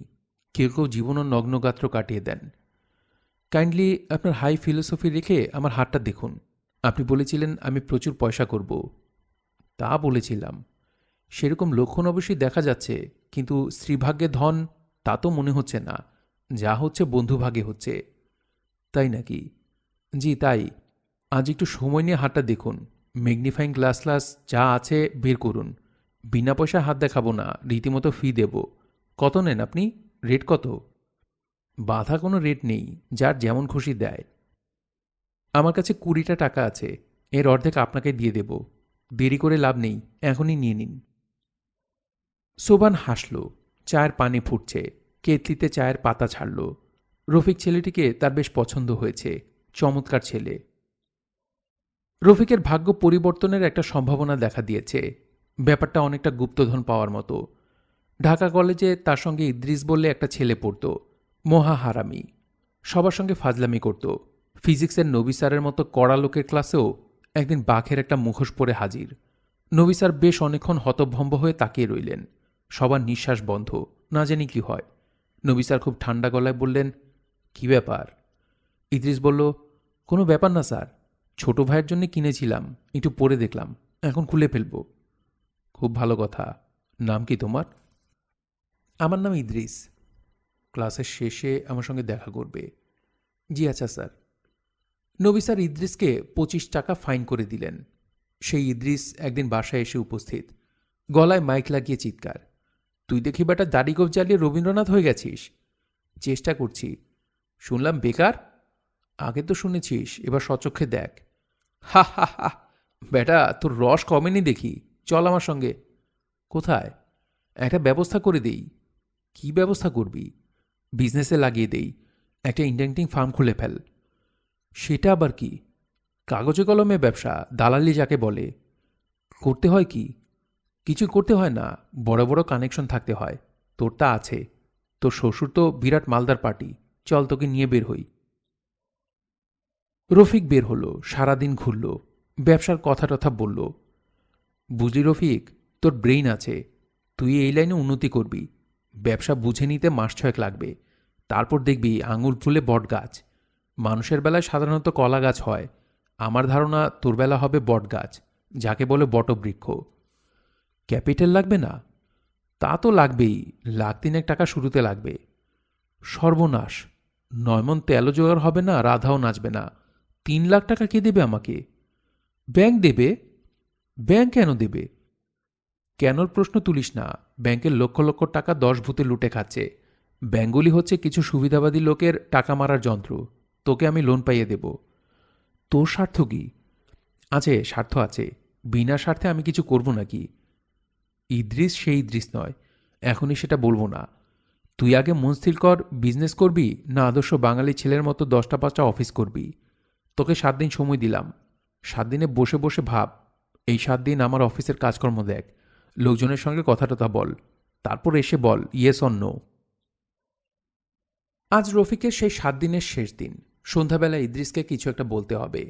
কেউ কেউ জীবনও নগ্নগাত্র কাটিয়ে দেন। কাইন্ডলি আপনার হাই ফিলোসফি রেখে আমার হাতটা দেখুন। আপনি বলেছিলেন আমি প্রচুর পয়সা করব। তা বলেছিলাম। সেরকম লক্ষণ অবশ্যই দেখা যাচ্ছে, কিন্তু স্ত্রীভাগ্যে ধন তা তো মনে হচ্ছে না। যা হচ্ছে বন্ধুভাগে হচ্ছে। তাই নাকি? জি তাই। আজ একটু সময় নিয়ে হাতটা দেখুন। ম্যাগনিফাইং গ্লাস গ্লাস যা আছে বের করুন। বিনা পয়সা হাত দেখাবো না, রীতিমতো ফি দেব। কত নেন আপনি? রেট কত? বাধা কোনো রেট নেই, যার যেমন খুশি দেয়। আমার কাছে 20টা টাকা আছে, এর অর্ধেক আপনাকে দিয়ে দেব। দেরি করে লাভ নেই, এখনই নিয়ে নিন। সোবান হাসল। চায়ের পানি ফুটছে, কেতলিতে চায়ের পাতা ছাড়ল। রফিক ছেলেটিকে তার বেশ পছন্দ হয়েছে। চমৎকার ছেলে। রফিকের ভাগ্য পরিবর্তনের একটা সম্ভাবনা দেখা দিয়েছে। ব্যাপারটা অনেকটা গুপ্তধন পাওয়ার মতো। ঢাকা কলেজে তার সঙ্গে ইদ্রিস বললে একটা ছেলে পড়ত, মহা হারামি। সবার সঙ্গে ফাজলামি করত। ফিজিক্সের নবী স্যারের মতো কড়া লোকের ক্লাসেও একদিন বাঘের একটা মুখোশ পরে হাজির। নবী স্যার বেশ অনেকক্ষণ হতভম্ব হয়ে তাকিয়ে রইলেন। সবার নিঃশ্বাস বন্ধ, না জানি কি হয়। নবী স্যার খুব ঠান্ডা গলায় বললেন, কি ব্যাপার? ইদ্রিস বলল, কোনো ব্যাপার না স্যার, ছোট ভাইয়ের জন্য কিনেছিলাম, একটু পরে দেখলাম, এখন খুলে ফেলব। খুব ভালো কথা। নাম কি তোমার? আমার নাম ইদ্রিস। ক্লাসের শেষে আমার সঙ্গে দেখা করবে? জি আচ্ছা স্যার। নবী স্যার ইদ্রিসকে 25 টাকা ফাইন করে দিলেন। সেই ইদ্রিস একদিন বাসায় এসে উপস্থিত, গলায় মাইক লাগিয়ে চিৎকার, তুই দেখি বেটা দাড়ি গোঁফ জ্বালিয়ে রবীন্দ্রনাথ হয়ে গেছিস। চেষ্টা করছি। শুনলাম বেকার? আগে তো শুনেছিস, এবার সচক্ষে দেখ। হা হা হা, বেটা তোর রস কমেনি দেখি, চল আমার সঙ্গে। কোথায়? একটা ব্যবস্থা করে দেই। কি ব্যবস্থা করবি? বিজনেসে লাগিয়ে দেই, একটা ইন্ডেন্টিং ফার্ম খুলে ফেল। সেটা আবার কি? কাগজে কলমে ব্যবসা, দালালি যাকে বলে। করতে হয় কি? কিছু করতে হয় না, বড় বড় কানেকশন থাকতে হয়। তোর তা আছে। তোর শ্বশুর তো বিরাট মালদার পার্টি, চল তোকে নিয়ে বের হই। রফিক বের হলো, সারাদিন ঘুরল, ব্যবসার কথা টথা বলল। বুঝলি রফিক, তোর ব্রেইন আছে, তুই এই লাইনে উন্নতি করবি। ব্যবসা বুঝে নিতে মাস 6 লাগবে, তারপর দেখবি আঙুল ফুলে বট গাছ। মানুষের বেলায় সাধারণত কলা গাছ হয়, আমার ধারণা তোর বেলা হবে বট গাছ, যাকে বলে বটবৃক্ষ। ক্যাপিটাল লাগবে না? তা তো লাগবেই, লাখ 3 টাকা শুরুতে লাগবে। সর্বনাশ, 9 মণ তেলও জোগাড় হবে না, রাধাও নাচবে না। 3 লাখ টাকা কে দেবে আমাকে? ব্যাংক দেবে। ব্যাংক কেন দেবে? কেনর প্রশ্ন তুলিস না, ব্যাংকের লক্ষ লক্ষ টাকা 10 ভূতে লুটে খাচ্ছে। ব্যাঙ্কগুলি হচ্ছে কিছু সুবিধাবাদী লোকের টাকা মারার যন্ত্র। তোকে আমি লোন পাইয়ে দেব। তোর স্বার্থ কি? আছে, স্বার্থ আছে। বিনা স্বার্থে আমি কিছু করব নাকি? ইদ্রিস সেই ইদ্রিস নয়, এখনই সেটা বলবো না। তুই আগে মন স্থির কর, বিজনেস করবি না আদর্শ বাঙালি ছেলের মতো 10টা 5টা অফিস করবি। তোকে 7 দিন সময় দিলাম। 7 দিনে বসে বসে ভাব। এই 7 দিন আমার অফিসের কাজকর্ম দেখ, লোকজনের সঙ্গে কথা টথা বল, তারপর এসে বল ইয়েস অর নো। আজ রফিকের সেই 7 দিনের শেষ দিন। সন্ধ্যাবেলা ইদ্রিসকে কিছু একটা বলতে হবে।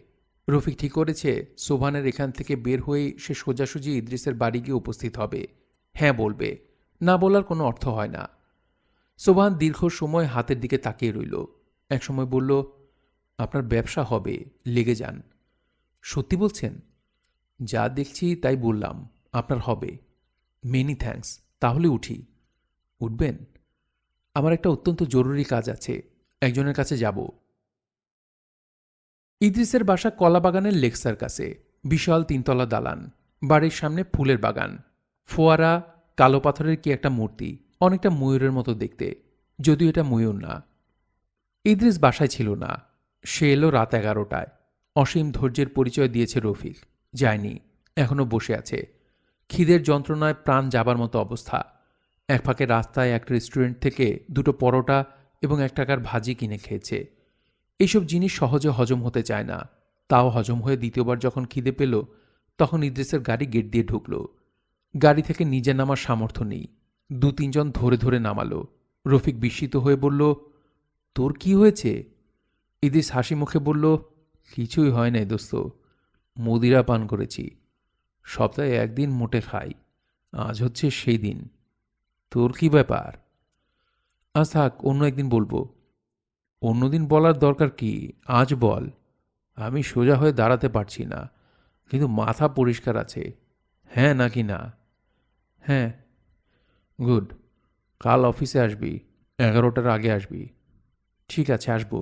রফিক ঠিক করেছে সোভানের এখান থেকে বের হয়ে সে সোজাসুজি ইদ্রিসের বাড়ি গিয়ে উপস্থিত হবে। হ্যাঁ বলবে, না বলার কোনো অর্থ হয় না। সোভান দীর্ঘ সময় হাতের দিকে তাকিয়ে রইল। একসময় বলল, আপনার ব্যবসা হবে, লেগে যান। সত্যি বলছেন? যা দেখছি তাই বললাম, আপনার হবে। মেনি থ্যাঙ্কস, তাহলে উঠি। উঠবেন? আমার একটা অত্যন্ত জরুরি কাজ আছে, একজনের কাছে যাব। ইদ্রিসের বাসা কলাবাগানের লেকসার কাছে। বিশাল 3 তলা দালান, বাড়ির সামনে ফুলের বাগান, ফোয়ারা, কালো পাথরের কি একটা মূর্তি, অনেকটা ময়ূরের মতো দেখতে, যদিও এটা ময়ূর না। ইদ্রিস বাসায় ছিল না। সে এলো রাত 11টায়। অসীম ধৈর্যের পরিচয় দিয়েছে রফিক, যায়নি, এখনো বসে আছে। খিদের যন্ত্রণায় প্রাণ যাবার মতো অবস্থা। এক ফাঁকে রাস্তায় এক রেস্টুরেন্ট থেকে 2টো পরোটা এবং 1 টাকার ভাজি কিনে খেয়েছে। এইসব জিনিস সহজে হজম হতে চায় না। তাও হজম হয়ে দ্বিতীয়বার যখন খিদে পেল, তখন ইদ্রিসের গাড়ি গেট দিয়ে ঢুকল। গাড়ি থেকে নিজে নামার সামর্থ্য নেই, 2-3 জন ধরে ধরে নামালো। রফিক বিস্মিত হয়ে বলল, তোর কি হয়েছে? ইদ্রিস হাসি মুখে বলল, কিছুই হয় নাই দোস্ত, মদিরা পান করেছি। সপ্তাহে 1 দিন মোটে খাই, আজ হচ্ছে সেই দিন। তোর কি ব্যাপার? আজ থাক, অন্য একদিন বলবো। অন্যদিন বলার দরকার কি, আজ বল। আমি সোজা হয়ে দাঁড়াতে পারছি না, কিন্তু মাথা পরিষ্কার আছে। হ্যাঁ নাকি না? হ্যাঁ। গুড। কাল অফিসে আসবি, 11টার আগে আসবি। ঠিক আছে, আসবো।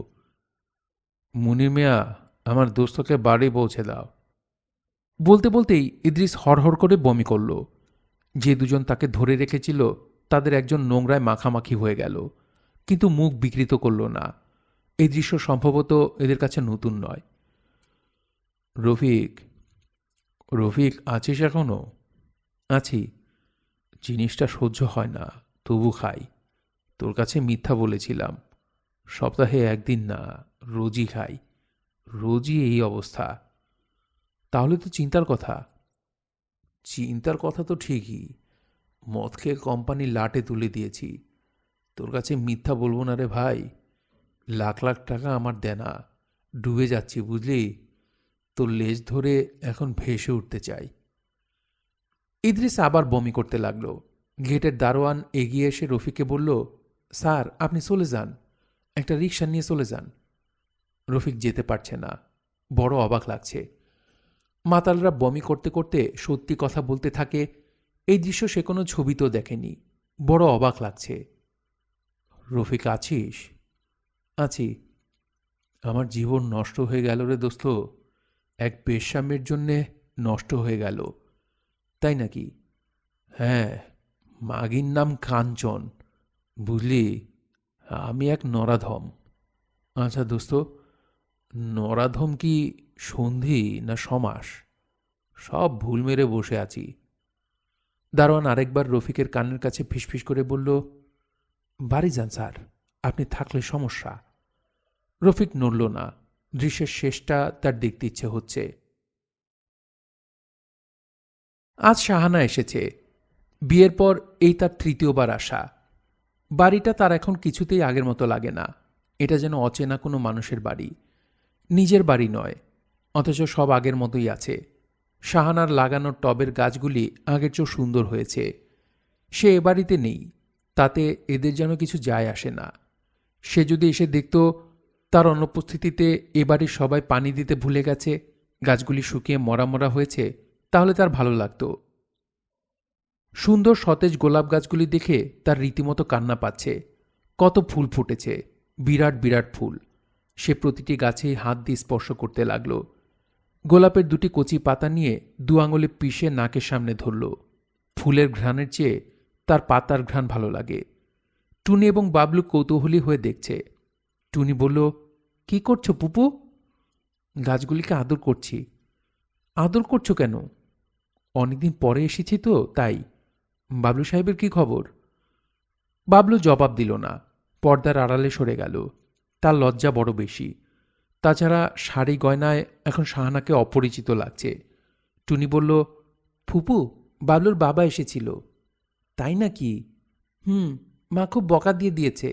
মুনির মিয়া, আমার দোস্তকে বাড়ি পৌঁছে দাও। বলতে বলতেই ইদ্রিস হড়হড় করে বমি করল। যে 2জন তাকে ধরে রেখেছিল তাদের একজন নোংরায় মাখামাখি হয়ে গেল, কিন্তু মুখ বিকৃত করল না। এই দৃশ্য সম্ভবত এদের কাছে নতুন নয়। রফিক, রফিক আছিস এখনো? আছি। জিনিসটা সহ্য হয় না, তবু খাই। তোর কাছে মিথ্যা বলেছিলাম। সপ্তাহে 1 দিন না, রোজই খাই। রোজই এই অবস্থা। তাহলে তো চিন্তার কথা। চিন্তার কথা তো ঠিকই, মদ খেয়ে কোম্পানি লাটে তুলে দিয়েছি। তোর কাছে মিথ্যা বলবো না রে ভাই, লাখ লাখ টাকা আমার দেনা, ডুবে যাচ্ছি বুঝলি। তোর লেজ ধরে এখন ভেসে উঠতে চাই। ইদ্রিস আবার বমি করতে লাগলো। গেটের দারোয়ান এগিয়ে এসে রফিককে বলল, স্যার আপনি চলে যান, একটা রিকশা নিয়ে চলে যান। রফিক যেতে পারছে না, বড় অবাক লাগছে। মাতালরা বমি করতে করতে সত্যি কথা বলতে থাকে, এই দৃশ্য সে কোনো ছবিতেও দেখেনি। বড় অবাক লাগছে। রফিক আছিস? আছি। আমার জীবন নষ্ট হয়ে গেল রে দোস্ত, এক বেশ্যামের জন্যে নষ্ট হয়ে গেল। তাই নাকি? হ্যাঁ, মাগির নাম কাঞ্চন, বুঝলি? আমি এক নরাধম। আচ্ছা দোস্ত, নরাধম কি সন্ধি না সমাস? সব ভুল মেরে বসে আছি। দারোয়ান আরেকবার রফিকের কানের কাছে ফিসফিস করে বলল, বাড়ি যান স্যার, আপনি থাকলে সমস্যা। রফিক নড়ল না। দৃশ্যের শেষটা তার দেখতে ইচ্ছে হচ্ছে। আজ শাহানা এসেছে। বিয়ের পর এই তার তৃতীয়বার আসা। বাড়িটা তার এখন কিছুতেই আগের মতো লাগে না। এটা যেন অচেনা কোনো মানুষের বাড়ি, নিজের বাড়ি নয়। অথচ সব আগের মতোই আছে। শাহানার লাগানো টবের গাছগুলি আগের চেয়েও সুন্দর হয়েছে। সে এ বাড়িতে নেই, তাতে এদের যেন কিছু যায় আসে না। সে যদি এসে দেখত তার অনুপস্থিতিতে এ বাড়ির সবাই পানি দিতে ভুলে গেছে, গাছগুলি শুকিয়ে মরা মরা হয়েছে, তাহলে তার ভালো লাগত। সুন্দর সতেজ গোলাপ গাছগুলি দেখে তার রীতিমতো কান্না পাচ্ছে। কত ফুল ফুটেছে, বিরাট বিরাট ফুল। সে প্রতিটি গাছেই হাত দিয়ে স্পর্শ করতে লাগল। গোলাপের দুটি কচি পাতা নিয়ে দু আঙুলে পিষে নাকের সামনে ধরল। ফুলের ঘ্রাণের চেয়ে তার পাতার ঘ্রাণ ভালো লাগে। টুনি এবং বাবলু কৌতূহলী হয়ে দেখছে। টুনি বলল, কি করছো পুপু? গাছগুলিকে আদর করছি। আদর করছো কেন? অনেকদিন পরে এসেছি তো তাই। বাবলু সাহেবের কি খবর? বাবলু জবাব দিল না, পর্দার আড়ালে সরে গেল। তার লজ্জা বড় বেশি। তাছাড়া শাড়ি গয়নায় এখন শাহানাকে অপরিচিত লাগছে। টুনি বলল, ফুপু, বাবলুর বাবা এসেছিল। তাই নাকি? মা খুব বকা দিয়ে দিয়েছে।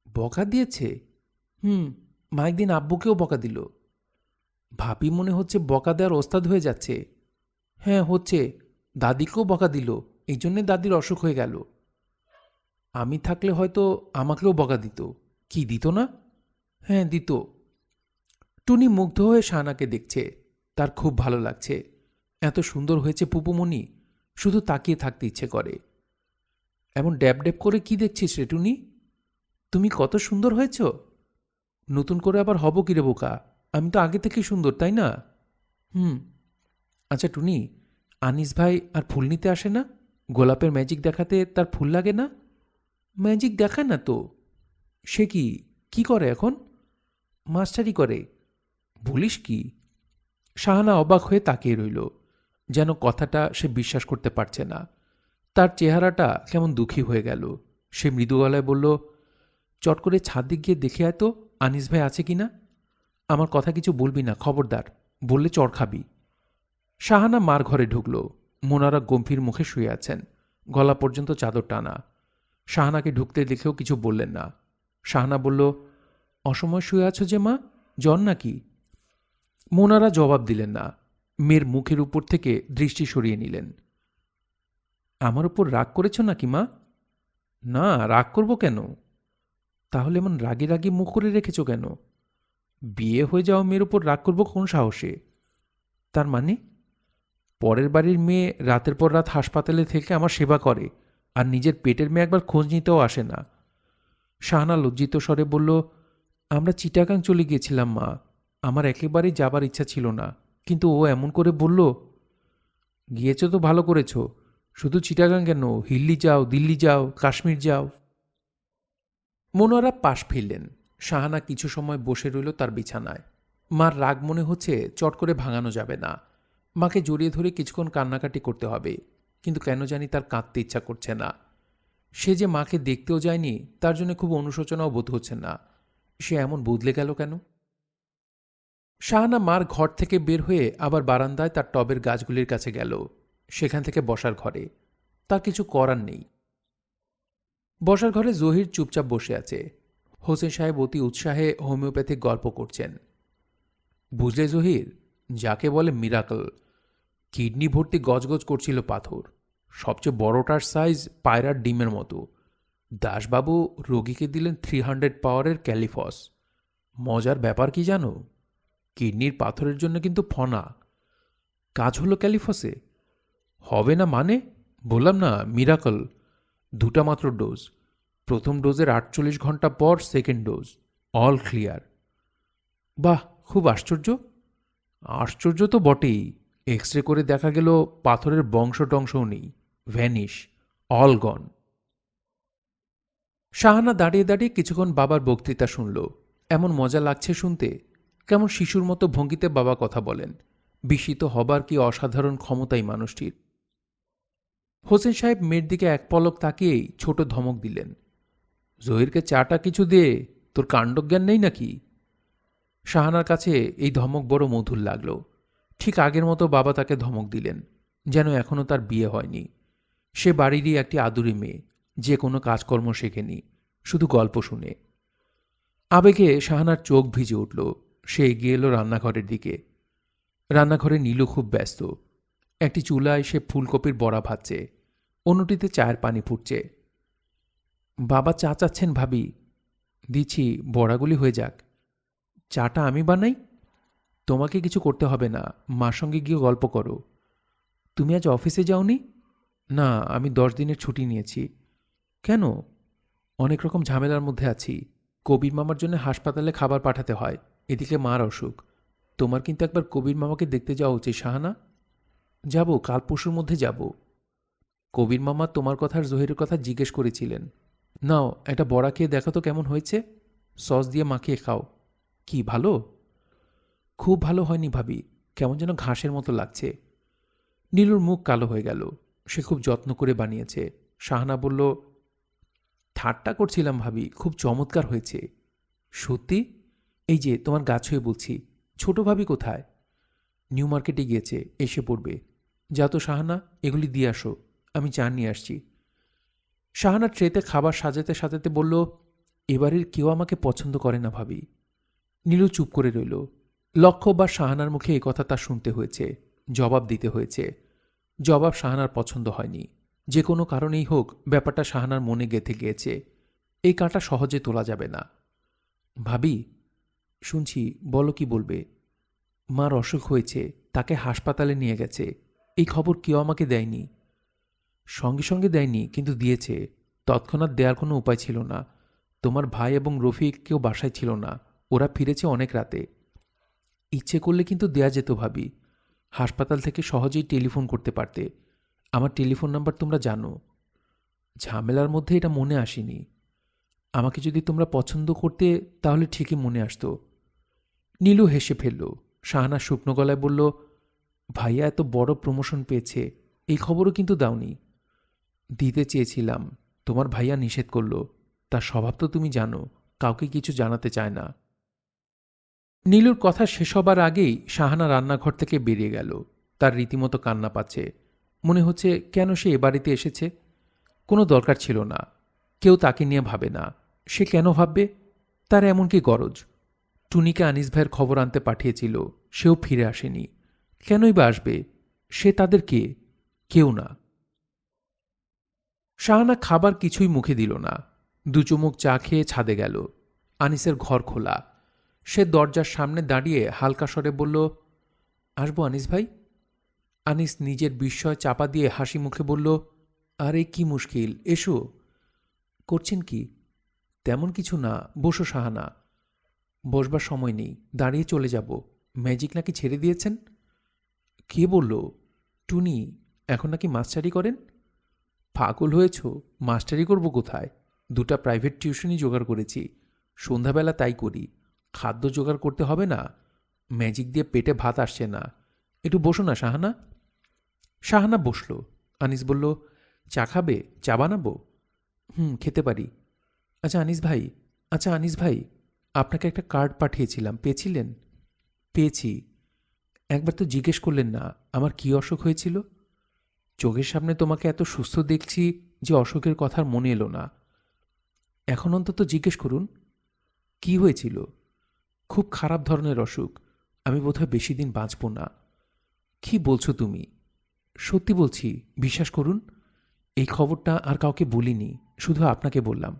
বকা দিয়েছে? মা একদিন আব্বুকেও বকা দিল। ভাবি মনে হচ্ছে বকা দেওয়ার ওস্তাদ হয়ে যাচ্ছে। হ্যাঁ হচ্ছে, দাদিকেও বকা দিল, এই জন্যে দাদির অসুখ হয়ে গেল। আমি থাকলে হয়তো আমাকেও বকা দিত। কি দিত না? হ্যাঁ দিত। টুনি মুগ্ধ হয়ে শাহানাকে দেখছে। তার খুব ভালো লাগছে। এত সুন্দর হয়েছে পুপুমণি, শুধু তাকিয়ে থাকতে ইচ্ছে করে। এমন ড্যাব ড্যাব করে কি দেখছিস রে টুনি? তুমি কত সুন্দর হয়েছ। নতুন করে আবার হব কি রে বোকা? আমি তো আগে থেকেই সুন্দর, তাই না? আচ্ছা টুনি, আনিস ভাই আর ফুল নিতে আসে না? গোলাপের ম্যাজিক দেখাতে তার ফুল লাগে না? ম্যাজিক দেখায় না তো। সে কি, কি করে এখন? মাস্টারি করে। বলিস কি? শাহানা অবাক হয়ে তাকিয়ে রইল, যেন কথাটা সে বিশ্বাস করতে পারছে না। তার চেহারাটা কেমন দুঃখী হয়ে গেল। সে মৃদু গলায় বলল, চট করে ছাদে গিয়ে দেখে আয় তো আনিস ভাই আছে কিনা। আমার কথা কিছু বলবি না, খবরদার, বললে চড় খাবি। শাহানা মার ঘরে ঢুকল। মোনারা গম্ভীর মুখে শুয়ে আছেন, গলা পর্যন্ত চাদর টানা। শাহানাকে ঢুকতে দেখেও কিছু বললেন না। শাহানা বলল, অসময় শুয়ে আছো যে মা, জ্বর নাকি? মোনারা জবাব দিলেন না। মেয়ের মুখের উপর থেকে দৃষ্টি সরিয়ে নিলেন। আমার উপর রাগ করেছ নাকি মা? না, রাগ করব কেন? তাহলে এমন রাগি রাগি মুখ করে রেখেছ কেন? বিয়ে হয়ে যাওয়া মেয়ের উপর রাগ করব কোন সাহসে? তার মানে? পরের বাড়ির মেয়ে রাতের পর রাত হাসপাতালে থেকে আমার সেবা করে, আর নিজের পেটের মেয়ে একবার খোঁজ নিতেও আসে না। শাহানা লজ্জিত স্বরে বলল, আমরা চিটাগাং চলে গিয়েছিলাম মা। আমার একেবারেই যাবার ইচ্ছা ছিল না, কিন্তু ও এমন করে বলল। গিয়েছ তো ভালো করেছ, শুধু চিটাগাং কেন, হিল্লি যাও, দিল্লি যাও, কাশ্মীর যাও। মনোয়ারা পাশ ফিরলেন। শাহানা কিছু সময় বসে রইল তার বিছানায়। মার রাগ মনে হচ্ছে চট করে ভাঙানো যাবে না। মাকে জড়িয়ে ধরে কিছুক্ষণ কান্নাকাটি করতে হবে, কিন্তু কেন জানি তার কাঁদতে ইচ্ছা করছে না। সে যে মাকে দেখতেও যায়নি, তার জন্য খুব অনুশোচনাও বোধ হচ্ছে না। সে এমন বদলে গেল কেন? শাহানা মার ঘর থেকে বের হয়ে আবার বারান্দায় তার টবের গাছগুলির কাছে গেল। সেখান থেকে বসার ঘরে। তার কিছু করার নেই। বসার ঘরে জহির চুপচাপ বসে আছে। হোসেন সাহেব অতি উৎসাহে হোমিওপ্যাথিক গল্প করছেন। বুঝলে জহির, যাকে বলে মিরাকল। কিডনি ভর্তি গজগজ করছিল পাথর, সবচেয়ে বড়টার সাইজ পায়রার ডিমের মতো। দাসবাবু রোগীকে দিলেন 300 পাওয়ারের ক্যালিফস। মজার ব্যাপার কি জানো? কিডনির পাথরের জন্য কিন্তু ফনা। কাজ হলো ক্যালিফসে। হবে না মানে? বললাম না, মিরাকল। দুটা মাত্র ডোজ। প্রথম ডোজের 48 ঘন্টা পর সেকেন্ড ডোজ। All clear. বাহ, খুব আশ্চর্য। আশ্চর্য তো বটেই। এক্স রে করে দেখা গেল পাথরের বংশ টংশও নেই, ভ্যানিশ, অল গন। শাহানা দাঁড়িয়ে দাঁড়িয়ে কিছুক্ষণ বাবার বক্তৃতা শুনল। এমন মজা লাগছে শুনতে, কেমন শিশুর মতো ভঙ্গিতে বাবা কথা বলেন। বিস্মিত হবার কি অসাধারণ ক্ষমতাই মানুষটির। হোসেন সাহেব মেয়ের দিকে এক পলক তাকিয়েই ছোট ধমক দিলেন, জহিরকে চাটা কিছু দে, তোর কাণ্ডজ্ঞান নেই নাকি? শাহানার কাছে এই ধমক বড় মধুর লাগল। ঠিক আগের মতো বাবা তাকে ধমক দিলেন, যেন এখনও তার বিয়ে হয়নি। সে বাড়িরই একটি আদুরে মেয়ে, যে কোনো কাজকর্ম শেখেনি, শুধু গল্প শুনে। আবেগে শাহানার চোখ ভিজে উঠল। সে এগিয়ে এলো রান্নাঘরের দিকে। রান্নাঘরে নীলু খুব ব্যস্ত। একটি চুলায় সে ফুলকপির বড়া ভাজছে, অন্যটিতে চায়ের পানি ফুটছে। বাবা চা চাচ্ছেন ভাবি? দিচ্ছি, বড়াগুলি হয়ে যাক। চাটা আমি বানাই? তোমাকে কিছু করতে হবে না, মার সঙ্গে গিয়ে গল্প করো। তুমি আজ অফিসে যাওনি? না, আমি 10 দিনের ছুটি নিয়েছি। কেন? অনেক রকম ঝামেলার মধ্যে আছি। কবির মামার জন্য হাসপাতালে খাবার পাঠাতে হয়, এদিকে মার অসুখ। তোমার কিন্তু একবার কবির মামাকে দেখতে যাওয়া উচিত শাহানা। যাব, কাল পরশুর মধ্যে যাব। কবির মামা তোমার কথা আর জহিরের কথা জিজ্ঞেস করেছিলেন। নাও, একটা বড়া খেয়ে দেখো তো কেমন হয়েছে। সস দিয়ে মাখিয়ে খাও। কি ভালো? খুব ভালো হয়নি ভাবি, কেমন যেন ঘাসের মতো লাগছে। নীলুর মুখ কালো হয়ে গেল। সে খুব যত্ন করে বানিয়েছে। শাহানা বলল, ঠাট্টা করছিলাম ভাবি, খুব চমৎকার হয়েছে। সত্যি? এই যে তোমার গাছ হয়ে বলছি। ছোট ভাবি কোথায়? নিউ মার্কেটে গিয়েছে, এসে পড়বে। যা তো শাহানা, এগুলি দিয়ে আসো, আমি চা নিয়ে আসছি। শাহানা ট্রেতে খাবার সাজাতে সাজাতে বলল, এবারের কেউ আমাকে পছন্দ করে না ভাবি। নীলু চুপ করে রইল। লক্ষ্যবার শাহানার মুখে এ কথা তার শুনতে হয়েছে, জবাব দিতে হয়েছে। জবাব শাহানার পছন্দ হয়নি। যে কোনো কারণেই হোক, ব্যাপারটা শাহানার মনে গেঁথে গিয়েছে। এই কাঁটা সহজে তোলা যাবে না। ভাবি, শুনছি, বলো কি বলবে। মার অসুখ হয়েছে, তাকে হাসপাতালে নিয়ে গেছে। এই খবর কেউ আমাকে দেয়নি। সঙ্গে সঙ্গে দেয়নি, কিন্তু দিয়েছে। তৎক্ষণাৎ দেওয়ার কোনো উপায় ছিল না। তোমার ভাই এবং রফিক কেউ বাসায় ছিল না, ওরা ফিরেছে অনেক রাতে। ইচ্ছে করলে কিন্তু দেয়া যেত ভাবি। হাসপাতাল থেকে সহজেই টেলিফোন করতে পারতে। আমার টেলিফোন নাম্বার তোমরা জানো। ঝামেলার মধ্যে এটা মনে আসেনি। আমাকে যদি তোমরা পছন্দ করতে, তাহলে ঠিকই মনে আসতো। নীলু হেসে ফেলল। শাহানা শুকনো গলায় বলল, ভাইয়া এত বড় প্রমোশন পেয়েছে, এই খবরও কিন্তু দাওনি। দিতে চেয়েছিলাম, তোমার ভাইয়া নিষেধ করল। তার স্বভাব তো তুমি জানো, কাউকে কিছু জানাতে চায় না। নীলুর কথা শেষ হবার আগেই শাহানা রান্নাঘর থেকে বেরিয়ে গেল। তার রীতিমতো কান্না পাচ্ছে। মনে হচ্ছে কেন সে এ বাড়িতে এসেছে। কোনো দরকার ছিল না। কেউ তাকে নিয়ে ভাবে না। সে কেন ভাববে? তার এমন কি গরজ? টুনিকে আনিস ভাইয়ের খবর আনতে পাঠিয়েছিল, সেও ফিরে আসেনি। কেনই বা আসবে? সে তাদের কে? কেউ না। শাহানা খাবার কিছুই মুখে দিল না। দু চুমুক চা খেয়ে ছাদে গেল। আনিসের ঘর খোলা। সে দরজার সামনে দাঁড়িয়ে হালকা স্বরে বলল, আসবো আনিস ভাই? আনিস নিজের বিস্ময় চাপা দিয়ে হাসি মুখে বলল, আরে কি মুশকিল, এসো। করছেন কি? তেমন কিছু না, বসো শাহানা। বসবার সময় নেই, দাঁড়িয়ে চলে যাব। ম্যাজিক নাকি ছেড়ে দিয়েছেন? কে বলল? টুনি। এখন নাকি মাস্টারি করেন? পাগল হয়েছ? মাস্টারি করব কোথায়? 2টা প্রাইভেট টিউশনই জোগাড় করেছি, সন্ধ্যাবেলা তাই করি। খাদ্য জোগাড় করতে হবে না। ম্যাজিক দিয়ে পেটে ভাত আসছে না। একটু বসো না শাহানা। শাহানা বসল। আনিস বলল, চা খাবে? চা বানাবো? খেতে পারি। আচ্ছা আনিস ভাই, আপনাকে একটা কার্ড পাঠিয়েছিলাম, পেয়েছিলেন? পেয়েছি। একবার তো জিজ্ঞেস করলেন না আমার কি অসুখ হয়েছিল। চোখের সামনে তোমাকে এত সুস্থ দেখছি যে অসুখের কথা আর মনে এলো না। এখন অন্তত জিজ্ঞেস করুন, কি হয়েছিল? খুব খারাপ ধরনের অসুখ। আমি বোধহয় বেশি দিন বাঁচব না। কি বলছো তুমি? সত্যি বলছি, বিশ্বাস করুন। এই খবরটা আর কাউকে বলিনি, শুধু আপনাকে বললাম।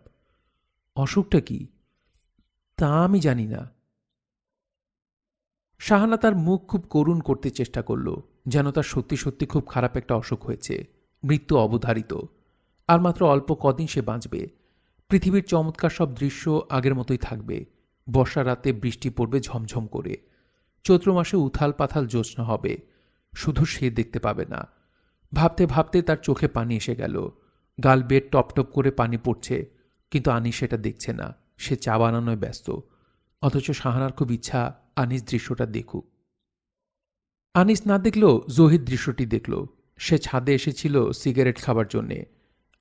অসুখটা কি? তা আমি জানি না। শাহানা তার মুখ খুব করুণ করতে চেষ্টা করল, যেন তার সত্যি সত্যি খুব খারাপ একটা অসুখ হয়েছে, মৃত্যু অবধারিত। আর মাত্র অল্প কদিন সে বাঁচবে। পৃথিবীর চমৎকার সব দৃশ্য আগের মতোই থাকবে। বর্ষা রাতে বৃষ্টি পড়বে ঝমঝম করে, চৈত্র মাসে উথাল পাথাল জ্যোৎস্না হবে, শুধু সে দেখতে পাবে না। ভাবতে ভাবতে তার চোখে পানি এসে গেল, গাল বেয়ে টপ টপ করে পানি পড়ছে, কিন্তু আনিস সেটা দেখছে না, সে চা বানানোয় ব্যস্ত। অথচ শাহানার খুব ইচ্ছা আনিস দৃশ্যটা দেখুক। আনিস না দেখলেও জহির দৃশ্যটি দেখল। সে ছাদে এসেছিল সিগারেট খাবার জন্যে।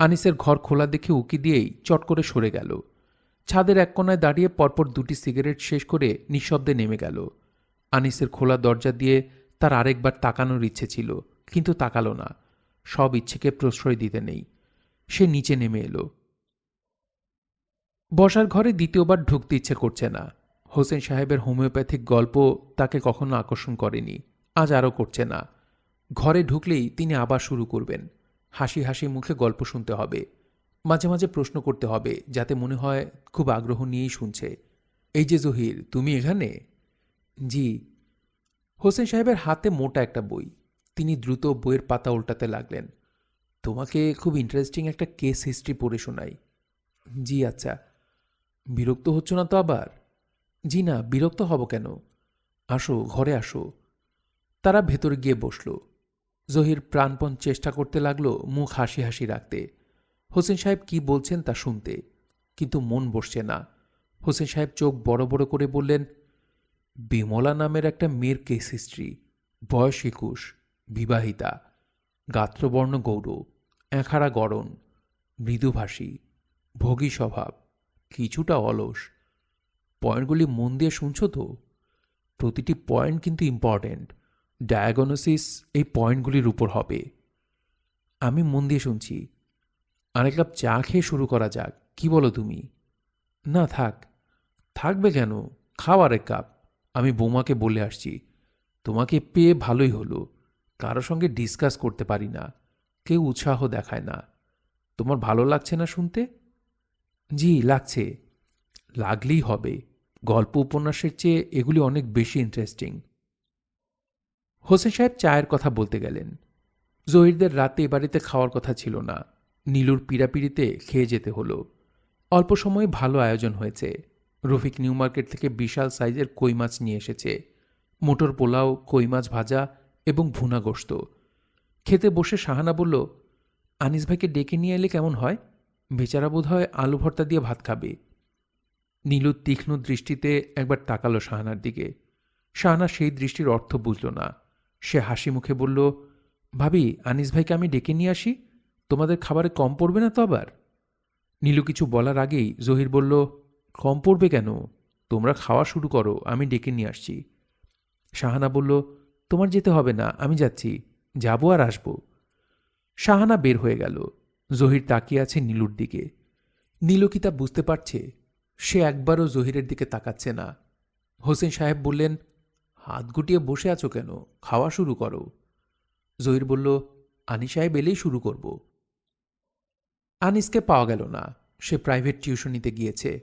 আনিসের ঘর খোলা দেখে উকি দিয়েই চট করে সরে গেল। ছাদের এক কোণায় দাঁড়িয়ে পরপর 2টি সিগারেট শেষ করে নিঃশব্দে নেমে গেল। আনিসের খোলা দরজা দিয়ে তার আরেকবার তাকানোর ইচ্ছে ছিল, কিন্তু তাকালো না। সব ইচ্ছেকে প্রশ্রয় দিতে নেই। সে নিচে নেমে এলো। বসার ঘরে দ্বিতীয়বার ঢুকতে ইচ্ছে করছে না। হোসেন সাহেবের হোমিওপ্যাথিক গল্প তাকে কখনো আকর্ষণ করেনি, আজ আরও করছে না। ঘরে ঢুকলেই তিনি আবার শুরু করবেন। হাসি হাসি মুখে গল্প শুনতে হবে, মাঝে মাঝে প্রশ্ন করতে হবে, যাতে মনে হয় খুব আগ্রহ নিয়েই শুনছে। এই যে জহির, তুমি এখানে? জি। হোসেন সাহেবের হাতে মোটা একটা বই। তিনি দ্রুত বইয়ের পাতা উল্টাতে লাগলেন। তোমাকে খুব ইন্টারেস্টিং একটা কেস হিস্ট্রি পড়ে শোনাই। জি আচ্ছা। বিরক্ত হচ্ছ না তো আবার? জি না, বিরক্ত হব কেন? আসো, ঘরে আসো। তারা ভেতরে গিয়ে বসল। জহির প্রাণপণ চেষ্টা করতে লাগল মুখ হাসি হাসি রাখতে, হোসেন সাহেব কি বলছেন তা শুনতে, কিন্তু মন বসছে না। হোসেন সাহেব চোখ বড় বড় করে বললেন, বিমলা নামের একটা মেয়ের কেস হিস্ট্রি, বয়স 21, বিবাহিতা, গাত্রবর্ণ গৌর, এঁখাড়া গড়ন, মৃদুভাষী, ভোগী স্বভাব, কিছুটা অলস। পয়েন্টগুলি মন দিয়ে শুনছ তো? প্রতিটি পয়েন্ট কিন্তু ইম্পর্ট্যান্ট। ডায়াগনোসিস এই পয়েন্টগুলির উপর হবে। আমি মন দিয়ে শুনছি। আরেক কাপ চা খেয়ে শুরু করা যাক, কি বলো তুমি? না থাক। থাকবে কেন? খাও আরেক কাপ। আমি বৌমাকে বলে আসছি। তোমাকে পেয়ে ভালোই হলো। কারো সঙ্গে ডিসকাস করতে পারি না, কেউ উৎসাহ দেখায় না। তোমার ভালো লাগছে না শুনতে? জি লাগছে। লাগলেই হবে। গল্প উপন্যাসের চেয়ে এগুলি অনেক বেশি ইন্টারেস্টিং। হোসেন সাহেব চায়ের কথা বলতে গেলেন। জহিরদের রাতে এ বাড়িতে খাওয়ার কথা ছিল না। নীলুর পীড়াপিড়িতে খেয়ে যেতে হলো। অল্প সময়ে ভালো আয়োজন হয়েছে। রফিক নিউ মার্কেট থেকে বিশাল সাইজের কই মাছ নিয়ে এসেছে। মোটর পোলাও, কই মাছ ভাজা এবং ভুনা গোশত। খেতে বসে শাহানা বলল, আনিস ভাইকে ডেকে নিয়ে এলে কেমন হয়? বেচারা বোধ হয় আলু ভর্তা দিয়ে ভাত খাবে। নীলুর তীক্ষ্ণ দৃষ্টিতে একবার তাকালো শাহানার দিকে। শাহানা সেই দৃষ্টির অর্থ বুঝল না। সে হাসি মুখে বলল, ভাবি, আনিস ভাইকে আমি ডেকে নিয়ে আসি, তোমাদের খাবারে কম পড়বে না তো আবার? নীলু কিছু বলার আগেই জহির বলল, কম পড়বে কেন? তোমরা খাওয়া শুরু করো, আমি ডেকে নিয়ে আসছি। শাহানা বলল, তোমার যেতে হবে না, আমি যাচ্ছি, যাবো আর আসবো। শাহানা বের হয়ে গেল। জহির তাকিয়ে আছে নীলুর দিকে। নীলু কি তা বুঝতে পারছে? সে একবারও জহিরের দিকে তাকাচ্ছে না। হোসেন সাহেব বললেন, হাত গুটিয়ে বসে আছো কেন? খাওয়া শুরু করো। জহির বলল, আনি সাহেব এলেই শুরু করব। আনিসকে পাওয়া গেল না। সে প্রাইভেট টিউশনিতে গিয়েছে।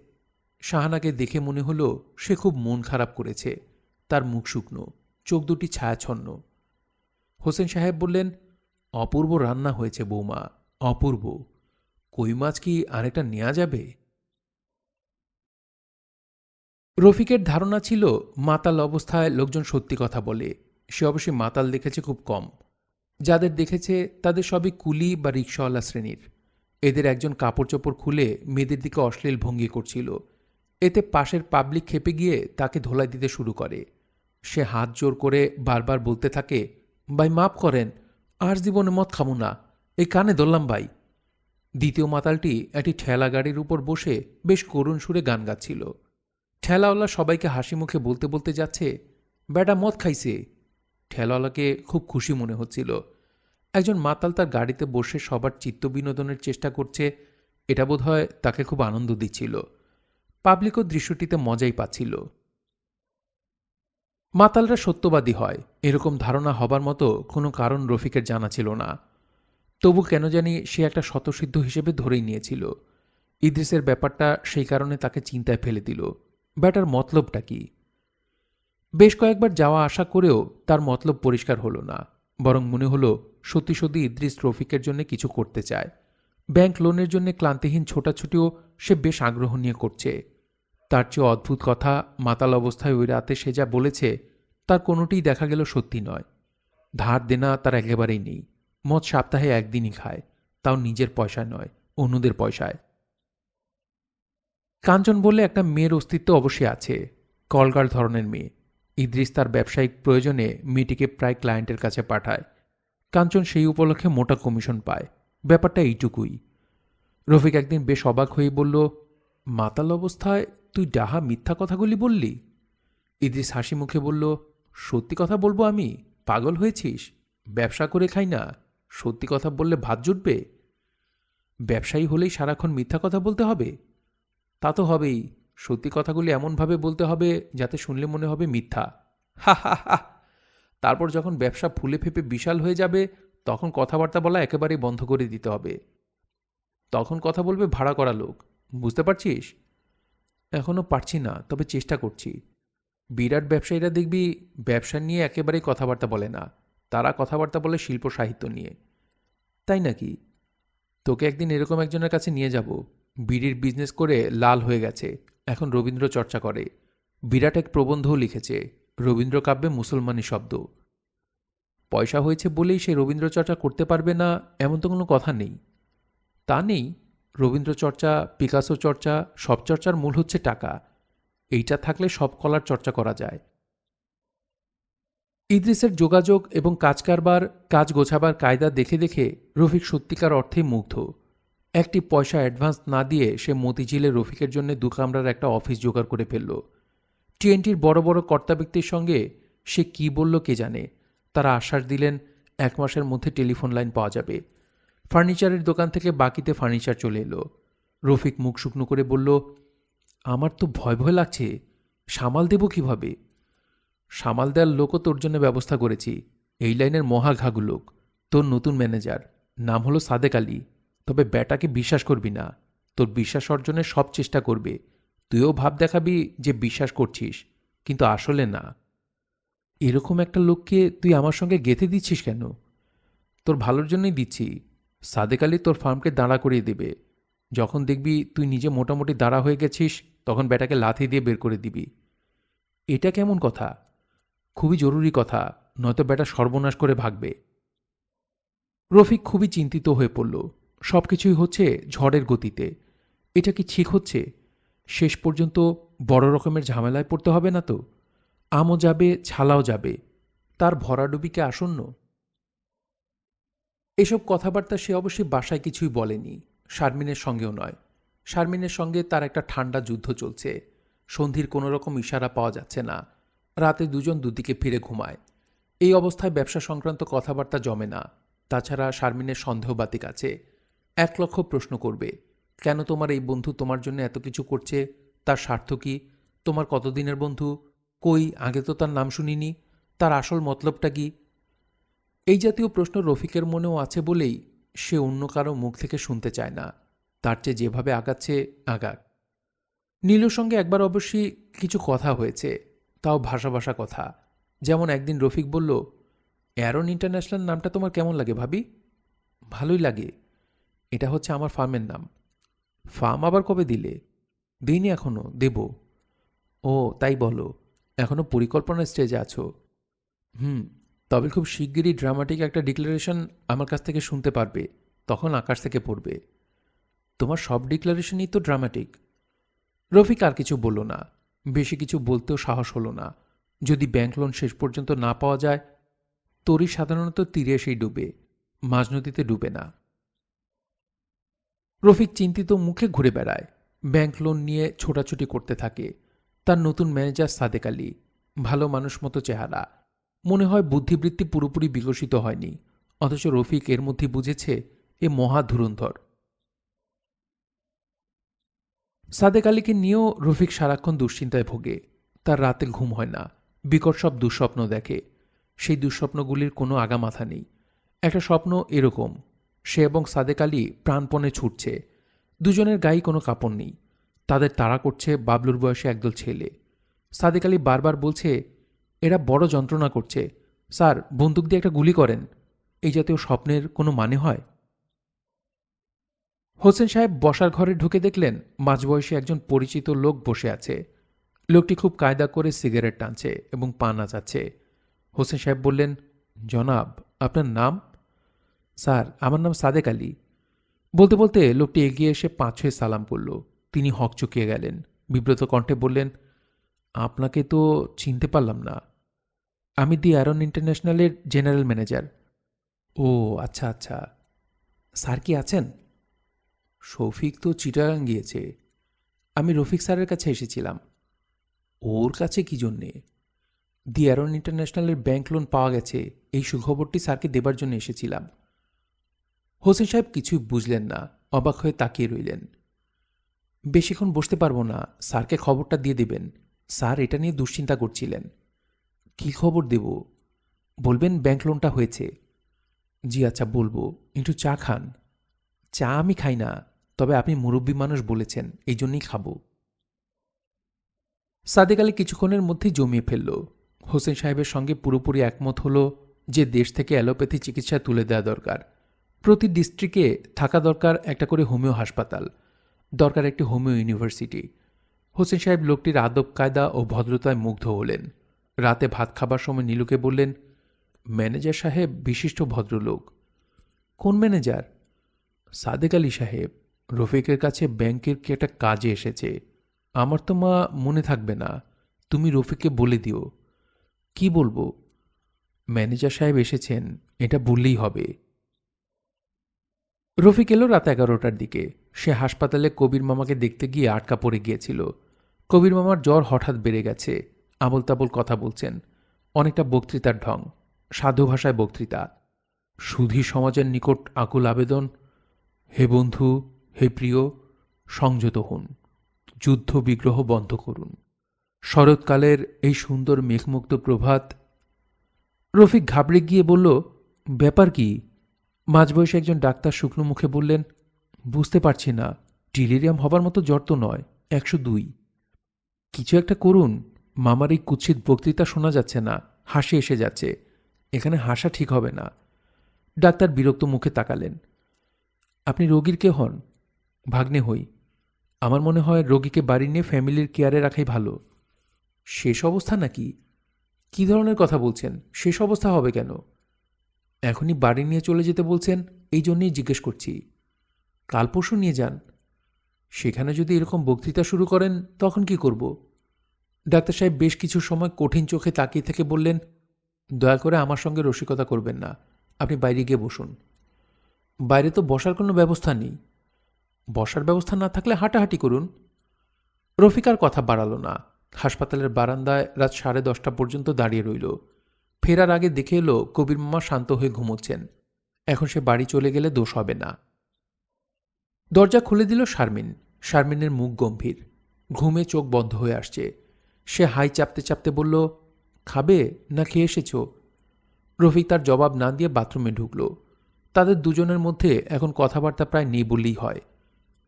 শাহানাকে দেখে মনে হলো সে খুব মন খারাপ করেছে। তার মুখ শুকনো, চোখ দুটি ছায়াছন্ন। হোসেন সাহেব বললেন, অপূর্ব রান্না হয়েছে বৌমা, অপূর্ব। কই মাছ কি আরেকটা নেওয়া যাবে? রফিকের ধারণা ছিল মাতাল অবস্থায় লোকজন সত্যি কথা বলে। সে অবশ্যই মাতাল দেখেছে খুব কম। যাদের দেখেছে তাদের সবই কুলি বা রিকশাওয়ালা শ্রেণীর। এদের একজন কাপড় চোপড় খুলে মেয়েদের দিকে অশ্লীল ভঙ্গি করছিল। এতে পাশের পাবলিক খেপে গিয়ে তাকে ধোলাই দিতে শুরু করে। সে হাত জোর করে বারবার বলতে থাকে, ভাই মাপ করেন, আর জীবনে মদ খামু না, এই কানে ধরলাম ভাই। দ্বিতীয় মাতালটি একটি ঠেলা গাড়ির উপর বসে বেশ করুণ সুরে গান গাচ্ছিল। ঠেলাওয়ালা সবাইকে হাসি মুখে বলতে বলতে যাচ্ছে, বেটা মদ খাইছে। ঠেলাওয়ালাকে খুব খুশি মনে হচ্ছিল। একজন মাতাল তার গাড়িতে বসে সবার চিত্ত বিনোদনের চেষ্টা করছে, এটা বোধহয় তাকে খুব আনন্দ দিচ্ছিল। পাবলিকও দৃশ্যটিতে মজাই পাচ্ছিল। মাতালরা সত্যবাদী হয় এরকম ধারণা হবার মতো কোনো কারণ রফিকের জানা ছিল না। তবু কেন জানি সে একটা স্বতঃসিদ্ধ হিসেবে ধরেই নিয়েছিল। ইদ্রিসের ব্যাপারটা সেই কারণে তাকে চিন্তায় ফেলে দিল। ব্যাটার মতলবটা কি? বেশ কয়েকবার যাওয়া আসা করেও তার মতলব পরিষ্কার হলো না। বরং মনে হলো সত্যি সত্যি ইদ্রিস রফিকের জন্য কিছু করতে চায়। ব্যাংক লোনের জন্য ক্লান্তিহীন ছোটাছুটিও সে বেশ আগ্রহ নিয়ে করছে। তার চেয়ে অদ্ভুত কথা, মাতাল অবস্থায় ওই রাতে সে যা বলেছে তার কোনোটিই দেখা গেল সত্যি নয়। ধার দেনা তার একেবারেই নেই। মদ সপ্তাহে একদিনই খায়, তাও নিজের পয়সায় নয়, অন্যদের পয়সায়। কাঞ্চন বললে একটা মেয়ের অস্তিত্ব অবশ্যই আছে, কলগার্ল ধরনের মেয়ে। ইদ্রিস তার ব্যবসায়িক প্রয়োজনে মেয়েটিকে প্রায় ক্লায়েন্টের কাছে পাঠায়। কাঞ্চন সেই উপলক্ষে মোটা কমিশন পায়। ব্যাপারটা এইটুকুই। রফিক একদিন বেশ অবাক হয়ে বলল, মাতাল অবস্থায় তুই ডাহা মিথ্যা কথাগুলি বললি? ইদ্রিস হাসি মুখে বলল, সত্যি কথা বলবো আমি? পাগল হয়েছিস? ব্যবসা করে খাই না, সত্যি কথা বললে ভাত জুটবে? ব্যবসায়ী হলেই সারাক্ষণ মিথ্যা কথা বলতে হবে? তা তো হবেই। সত্যি কথাগুলি এমনভাবে বলতে হবে যাতে শুনলে মনে হবে মিথ্যা। হা হা হা। তারপর যখন ব্যবসা ফুলে ফেপে বিশাল হয়ে যাবে, তখন কথাবার্তা বলা একেবারেই বন্ধ করে দিতে হবে। তখন কথা বলবে ভাড়া করা লোক। বুঝতে পারছিস? এখনও পারছি না, তবে চেষ্টা করছি। বিরাট ব্যবসায়ীরা দেখবি ব্যবসা নিয়ে একেবারেই কথাবার্তা বলে না, তারা কথাবার্তা বলে শিল্প সাহিত্য নিয়ে। তাই নাকি? তোকে একদিন এরকম একজনের কাছে নিয়ে যাব। বিড়ির বিজনেস করে লাল হয়ে গেছে, এখন রবীন্দ্র চর্চা করে। বিরাট এক প্রবন্ধও লিখেছে, রবীন্দ্র কাব্যে মুসলমানি শব্দ। পয়সা হয়েছে বলেই সে রবীন্দ্র চর্চা করতে পারবে না এমন তো কোনো কথা নেই। তা নেই। রবীন্দ্র চর্চা, পিকাসো চর্চা, সব চর্চার মূল হচ্ছে টাকা। এইটা থাকলে সব কলার চর্চা করা যায়। ইদ্রিসের যোগাযোগ এবং কাজকারবার, কাজ গোছাবার কায়দা দেখে দেখে রফিক সত্যিকার অর্থেই মুগ্ধ। একটি পয়সা অ্যাডভান্স না দিয়ে সে মতিঝিলে রফিকের জন্য 2 কামরার একটা অফিস জোগাড় করে ফেলল। টিএনটির বড় বড় কর্তা ব্যক্তির সঙ্গে সে কি বলল কে জানে। তারা আশ্বাস দিলেন 1 মাসের মধ্যে টেলিফোন লাইন পাওয়া যাবে। ফার্নিচারের দোকান থেকে বাকিতে ফার্নিচার চলে এলো। রফিক মুখ শুকনো করে বলল, আমার তো ভয় ভয় লাগছে, সামাল দেব কিভাবে? সামাল দেওয়ার লোকও তোর জন্য ব্যবস্থা করেছি। এই লাইনের মহাঘাগু লোক, তোর নতুন ম্যানেজার। নাম হলো সাদেক আলী। তবে ব্যাটাকে বিশ্বাস করবি না। তোর বিশ্বাস অর্জনের সব চেষ্টা করবে। তুইও ভাব দেখাবি যে বিশ্বাস করছিস, কিন্তু আসলে না। এরকম একটা লোককে তুই আমার সঙ্গে গেঁথে দিচ্ছিস কেন? তোর ভালোর জন্যই দিচ্ছি। সাদেক আলী তোর ফার্মকে দাঁড়া করিয়ে দেবে। যখন দেখবি তুই নিজে মোটামুটি দাঁড়া হয়ে গেছিস, তখন ব্যাটাকে লাথি দিয়ে বের করে দিবি। এটা কেমন কথা? খুবই জরুরি কথা, নয়তো ব্যাটা সর্বনাশ করে ভাগবে। রফিক খুবই চিন্তিত হয়ে পড়ল। সব কিছুই হচ্ছে ঝড়ের গতিতে। এটা কি ঠিক হচ্ছে? শেষ পর্যন্ত বড় রকমের ঝামেলায় পড়তে হবে না তো? আমও যাবে, ছালাও যাবে। তার ভরাডুবিকে আসন্ন। এসব কথাবার্তা সে অবশ্যই বাসায় কিছুই বলেনি, শারমিনের সঙ্গেও নয়। শারমিনের সঙ্গে তার একটা ঠান্ডা যুদ্ধ চলছে। সন্ধির কোনো রকম ইশারা পাওয়া যাচ্ছে না। রাতে দুজন দুদিকে ফিরে ঘুমায়। এই অবস্থায় ব্যবসা সংক্রান্ত কথাবার্তা জমে না। তাছাড়া শারমিনের সন্দেহবাতিক আছে। 1,00,000 প্রশ্ন করবে। কেন তোমার এই বন্ধু তোমার জন্য এত কিছু করছে? তার স্বার্থ কি? তোমার কতদিনের বন্ধু? কই, আগে তো তার নাম শুনিনি। তার আসল মতলবটা কি? এই জাতীয় প্রশ্ন রফিকের মনেও আছে বলেই সে অন্য কারো মুখ থেকে শুনতে চায় না। তার চেয়ে যেভাবে আগাচ্ছে আগাক। নীলুর সঙ্গে একবার অবশ্যই কিছু কথা হয়েছে, তাও ভাষা ভাষা কথা। যেমন একদিন রফিক বলল, অ্যারন ইন্টারন্যাশনাল নামটা তোমার কেমন লাগে ভাবি? ভালোই লাগে। এটা হচ্ছে আমার ফার্মের নাম। ফার্ম আবার কবে দিলে? দিইনি এখনো, দেব। ও তাই বলো, এখনো পরিকল্পনার স্টেজে আছো? হুম। তবে খুব শিগগিরই ড্রামাটিক একটা ডিক্লারেশন আমার কাছ থেকে শুনতে পারবে, তখন আকাশ থেকে পড়বে। তোমার সব ডিক্লারেশনই তো ড্রামাটিক। রফিক আর কিছু বলল না। বেশি কিছু বলতেও সাহস হলো না। যদি ব্যাংক লোন শেষ পর্যন্ত না পাওয়া যায়, তরি সাধারণত তীরে এসেই ডুবে, মাঝ নদীতে ডুবে না। রফিক চিন্তিত মুখে ঘুরে বেড়ায়। ব্যাংক লোন নিয়ে ছোটাছুটি করতে থাকে। তার নতুন ম্যানেজার সাদেক আলী। ভালো মানুষ মতো চেহারা। মনে হয় বুদ্ধিবৃত্তি পুরোপুরি বিকশিত হয়নি, অথচ রফিক এর মধ্যে বুঝেছে এ মহা ধুরন্ধর। সাদেক আলীকে নিয়েও রফিক সারাক্ষণ দুশ্চিন্তায় ভোগে। তার রাতে ঘুম হয় না। বিকট সব দুঃস্বপ্ন দেখে। সেই দুঃস্বপ্নগুলির কোনো আগামাথা নেই। একটা স্বপ্ন এরকম, সে এবং সাদেক আলী প্রাণপণে ছুটছে। দুজনের গায়ে কোনো কাপড় নেই। তাদের তাড়া করছে বাবলুর বয়সে একদল ছেলে। সাদেক আলী বারবার বলছে, এরা বড় যন্ত্রণা করছে, স্যার বন্দুক দিয়ে একটা গুলি করেন। এই জাতীয় স্বপ্নের কোনো মানে হয়? হোসেন সাহেব বসার ঘরে ঢুকে দেখলেন মাঝবয়সী একজন পরিচিত লোক বসে আছে। লোকটি খুব কায়দা করে সিগারেট টানছে এবং পা নাচাচ্ছে। হোসেন সাহেব বললেন, জনাব, আপনার নাম? স্যার, আমার নাম সাদেক আলী। বলতে বলতে লোকটি এগিয়ে এসে 5-6 সালাম করল। তিনি হকচকিয়ে গেলেন। বিব্রত কণ্ঠে বললেন, আপনাকে তো চিনতে পারলাম না। আমি দি অ্যারন ইন্টারন্যাশনালের জেনারেল ম্যানেজার। ও আচ্ছা আচ্ছা। স্যার কি আছেন? শফিক তো চিটাগাং গিয়েছে। আমি রফিক স্যারের কাছে এসেছিলাম। ওর কাছে কি জন্যে? দি অ্যারন ইন্টারন্যাশনালের ব্যাংক লোন পাওয়া গেছে, এই সুখবরটি স্যারকে দেবার জন্য এসেছিলাম। হোসেন সাহেব কিছুই বুঝলেন না, অবাক হয়ে তাকিয়ে রইলেন। বেশিক্ষণ বসতে পারবো না, স্যারকে খবরটা দিয়ে দেবেন। স্যার এটা নিয়ে দুশ্চিন্তা করছিলেন। কি খবর দেব? বলবেন ব্যাংক লোনটা হয়েছে। জি আচ্ছা, বলবো। একটু চা খান। চা আমি খাই না, তবে আপনি মুরব্বী মানুষ বলেছেন, এই জন্যই খাবো। সাদেক আলী কিছুক্ষণের মধ্যেই জমিয়ে ফেলল। হোসেন সাহেবের সঙ্গে পুরোপুরি একমত হল যে দেশ থেকে অ্যালোপ্যাথি চিকিৎসা তুলে দেওয়া দরকার। প্রতি ডিস্ট্রিক্টে থাকা দরকার একটা করে হোমিও হাসপাতাল, দরকার একটি হোমিও ইউনিভার্সিটি। হোসেন সাহেব লোকটির আদব কায়দা ও ভদ্রতায় মুগ্ধ হলেন। রাতে ভাত খাবার সময় নীলুকে বললেন, ম্যানেজার সাহেব বিশিষ্ট ভদ্রলোক। কোন ম্যানেজার? সাদেক আলী সাহেব। রফিকের কাছে ব্যাংকের কি একটা কাজে এসেছে। আমার তো মা মনে থাকবে না, তুমি রফিককে বলে দিও। কি বলবো? ম্যানেজার সাহেব এসেছেন, এটা বললেই হবে। রফিক এলো রাত 11টার দিকে। সে হাসপাতালে কবির মামাকে দেখতে গিয়ে আটকা পড়ে গিয়েছিল। কবির মামার জ্বর হঠাৎ বেড়ে গেছে। আবল তাবল কথা বলছেন। অনেকটা বক্তৃতার ঢং, সাধু ভাষায় বক্তৃতা। সুধী সমাজের নিকট আকুল আবেদন, হে বন্ধু, হে প্রিয়, সংযত হন। যুদ্ধ বিগ্রহ বন্ধ করুন। শরৎকালের এই সুন্দর মেঘমুক্ত প্রভাত। রফিক ঘাবড়ে গিয়ে বলল, ব্যাপার কি? মাঝবয়সী একজন ডাক্তার শুকনো মুখে বললেন, বুঝতে পারছি না। ডিলিরিয়াম হবার মতো জ্বর তো নয়, 102। কিছু একটা করুন। মামার এই কুৎসিত বক্তৃতা শোনা যাচ্ছে না, হাসি এসে যাচ্ছে। এখানে হাসা ঠিক হবে না। ডাক্তার বিরক্ত মুখে তাকালেন। আপনি রোগীর কে হন? ভাগ্নে হই। আমার মনে হয় রোগীকে বাড়ি নিয়ে ফ্যামিলির কেয়ারে রাখাই ভালো। শেষ অবস্থা নাকি? কি ধরনের কথা বলছেন? শেষ অবস্থা হবে কেন? এখনই বাড়ি নিয়ে চলে যেতে বলছেন, এই জন্যই জিজ্ঞেস করছি। কাল পরশু নিয়ে যান। সেখানে যদি এরকম বক্তৃতা শুরু করেন তখন কি করব? ডাক্তার সাহেব বেশ কিছু সময় কঠিন চোখে তাকিয়ে থেকে বললেন, দয়া করে আমার সঙ্গে রসিকতা করবেন না। আপনি বাইরে গিয়ে বসুন। বাইরে তো বসার কোনো ব্যবস্থা নেই। বসার ব্যবস্থা না থাকলে হাঁটাহাঁটি করুন। রফিক আর কথা বাড়াল না। হাসপাতালের বারান্দায় রাত 10:30 পর্যন্ত দাঁড়িয়ে রইল। ফেরার আগে দেখে এলো কবির মামা শান্ত হয়ে ঘুমোচ্ছেন। এখন সে বাড়ি চলে গেলে দোষ হবে না। দরজা খুলে দিল শারমিন। শারমিনের মুখ গম্ভীর, ঘুমে চোখ বন্ধ হয়ে আসছে। সে হাই চাপতে চাপতে বলল, খাবে না খেয়ে এসেছ? রফিক তার জবাব না দিয়ে বাথরুমে ঢুকল। তাদের দুজনের মধ্যে এখন কথাবার্তা প্রায় নেই বললেই হয়।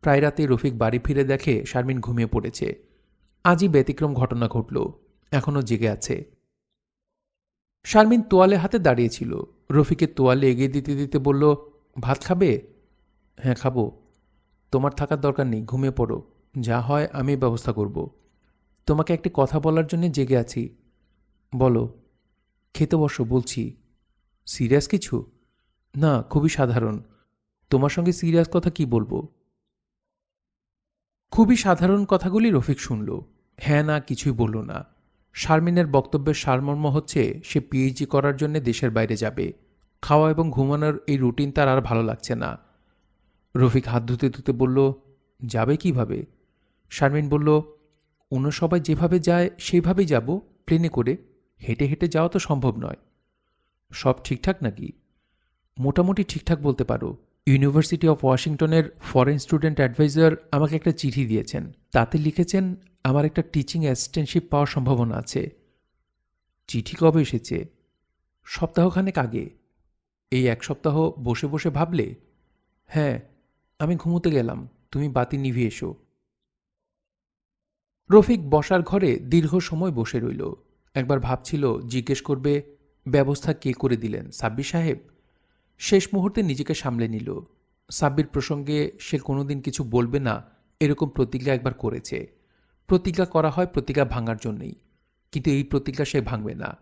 প্রায় রাতে রফিক বাড়ি ফিরে দেখে শারমিন ঘুমিয়ে পড়েছে। আজই ব্যতিক্রম ঘটনা ঘটল, এখনও জেগে আছে। শারমিন তোয়ালে হাতে দাঁড়িয়েছিল। রফিকের তোয়ালে এগিয়ে দিতে দিতে বলল, ভাত খাবে? হ্যাঁ খাবো। তোমার থাকার দরকার নেই, ঘুমিয়ে পড়ো। যা হয় আমি ব্যবস্থা করব। তোমাকে একটি কথা বলার জন্য জেগে আছি। বলো। খেতে বসো বলছি। সিরিয়াস কিছু? না, খুবই সাধারণ। তোমার সঙ্গে সিরিয়াস কথা কি বলবো? খুবই সাধারণ কথাগুলি রফিক শুনল। হ্যাঁ না কিছুই বলল না। শারমিনের বক্তব্যের সারমর্ম হচ্ছে সে পিএইচডি করার জন্য দেশের বাইরে যাবে। খাওয়া এবং ঘুমানোর এই রুটিন তার আর ভালো লাগছে না। রফিক হাত ধুতে ধুতে বলল, যাবে কিভাবে? শারমিন বলল, অন্য সবাই যেভাবে যায় সেইভাবেই যাব, প্লেনে করে। হেঁটে হেঁটে যাওয়া তো সম্ভব নয়। সব ঠিকঠাক নাকি? মোটামুটি ঠিকঠাক বলতে পারো। ইউনিভার্সিটি অফ ওয়াশিংটনের ফরেন স্টুডেন্ট অ্যাডভাইজার আমাকে একটা চিঠি দিয়েছেন। তাতে লিখেছেন আমার একটা টিচিং অ্যাসিস্ট্যান্টশিপ পাওয়ার সম্ভাবনা আছে। চিঠি কবে এসেছে? সপ্তাহখানেক আগে। এই 1 সপ্তাহ বসে বসে ভাবলে? হ্যাঁ। আমি ঘুমোতে গেলাম, তুমি বাতি নিভিয়ে এসো। রফিক বসার ঘরে দীর্ঘ সময় বসে রইল। একবার ভাবছিল জিজ্ঞেস করবে, ব্যবস্থা কে করে দিলেন, সাব্বির সাহেব? শেষ মুহূর্তে নিজেকে সামলে নিল। সাব্বির প্রসঙ্গে সে কোনোদিন কিছু বলবে না এরকম প্রতিজ্ঞা একবার করেছে। প্রতিজ্ঞা করা হয় প্রতিজ্ঞা ভাঙার জন্যই, কিন্তু এই প্রতিজ্ঞা সে ভাঙবে না।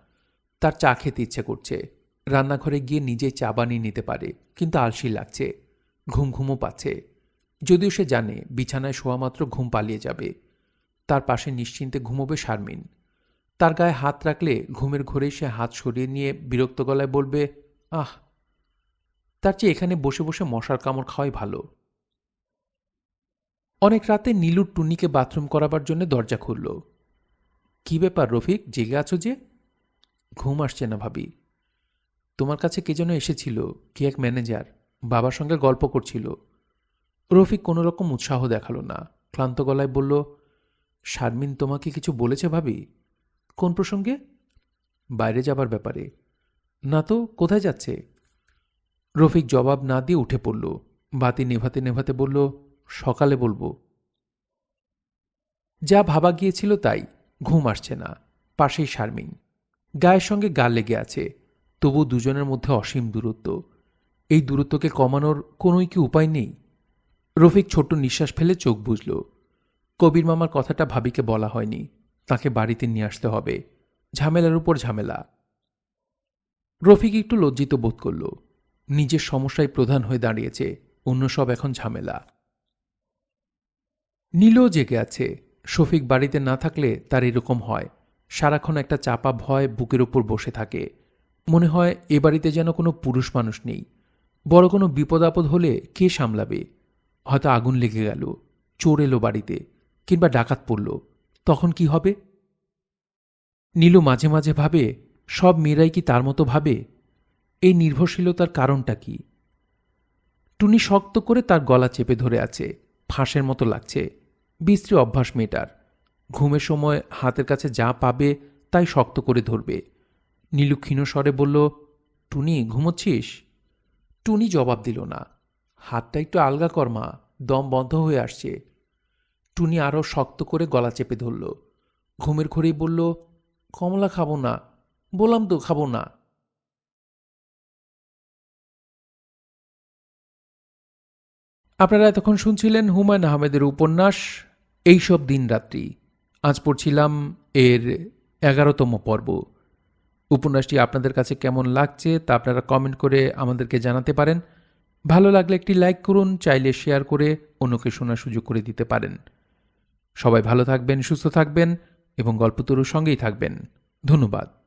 তার চা খেতে ইচ্ছে করছে, রান্নাঘরে গিয়ে নিজেই চা বানিয়ে নিতে পারে, কিন্তু আলসি লাগছে, ঘুম ঘুমও পাচ্ছে। যদিও সে জানে বিছানায় শোয়া মাত্র ঘুম পালিয়ে যাবে। তার পাশে নিশ্চিন্তে ঘুমোবে শারমিন। তার গায়ে হাত রাখলে ঘুমের ঘোরেই সে হাত সরিয়ে নিয়ে বিরক্ত গলায় বলবে, আহ, তার চেয়ে এখানে বসে বসে মশার কামড় খাওয়াই ভালো। অনেক রাতে নীলুর টুনিকে বাথরুম করাবার জন্য দরজা খুলল। কি ব্যাপার রফিক, জেগে আছো যে? ঘুম আসছে না ভাবি। তোমার কাছে কে যেন এসেছিল, কি এক ম্যানেজার, বাবার সঙ্গে গল্প করছিল। রফিক কোনো রকম উৎসাহ দেখালো না, ক্লান্ত গলায় বলল, শারমিন তোমাকে কিছু বলেছে ভাবি? কোন প্রসঙ্গে? বাইরে যাবার ব্যাপারে। না তো, কোথায় যাচ্ছে? রফিক জবাব না দিয়ে উঠে পড়ল। বাতি নেভাতে নেভাতে বলল, সকালে বলবো। যা ভাবা গিয়েছিল তাই, ঘুম আসছে না। পাশেই শারমিন, গায়ের সঙ্গে গা লেগে আছে, তবু দুজনের মধ্যে অসীম দূরত্ব। এই দূরত্বকে কমানোর কোনোই কি উপায় নেই? রফিক ছোট্ট নিঃশ্বাস ফেলে চোখ বুঝল। কবির মামার কথাটা ভাবিকে বলা হয়নি, তাকে বাড়িতে নিয়ে আসতে হবে। ঝামেলার উপর ঝামেলা। রফিক একটু লজ্জিত বোধ করল। নিজের সমস্যায় প্রধান হয়ে দাঁড়িয়েছে, অন্য সব এখন ঝামেলা। নীলও জেগে আছে। শফিক বাড়িতে না থাকলে তার এরকম হয়, সারাক্ষণ একটা চাপা ভয় বুকের ওপর বসে থাকে। মনে হয় এ বাড়িতে যেন কোনো পুরুষ মানুষ নেই। বড় কোনো বিপদ আপদ হলে কে সামলাবে? হয়তো আগুন লেগে গেল, চোর এলো বাড়িতে, কিংবা ডাকাত পড়ল, তখন কি হবে? নীলু মাঝে মাঝে ভাবে, সব মেয়েরাই কি তার মতো ভাবে? এই নির্ভরশীলতার কারণটা কি? টুনি শক্ত করে তার গলা চেপে ধরে আছে, ফাঁসের মতো লাগছে। বিশ্রী অভ্যাস মেয়েটার। ঘুমের সময় হাতের কাছে যা পাবে তাই শক্ত করে ধরবে। নীলু ক্ষীণ স্বরে বলল, টুনি, ঘুমোচ্ছিস? টুনি জবাব দিল না। হাতটা একটু আলগা কর মা, দম বন্ধ হয়ে আসছে। টুনি আরও শক্ত করে গলা চেপে ধরল। ঘুমের ঘোরেই বলল, কমলা খাবো না, বললাম তো খাবো না। আপনারা এতক্ষণ শুনছিলেন হুমায়ুন আহমেদের উপন্যাস এইসব দিনরাত্রি। আজ পড়ছিলাম এর 11তম পর্ব। উপন্যাসটি আপনাদের কাছে কেমন লাগছে তা আপনারা কমেন্ট করে আমাদেরকে জানাতে পারেন। ভালো লাগলে একটি লাইক করুন, চাইলে শেয়ার করে অন্যকে শোনার সুযোগ করে দিতে পারেন। সবাই ভালো থাকবেন, সুস্থ থাকবেন এবং গল্পতরুর সঙ্গেই থাকবেন। ধন্যবাদ।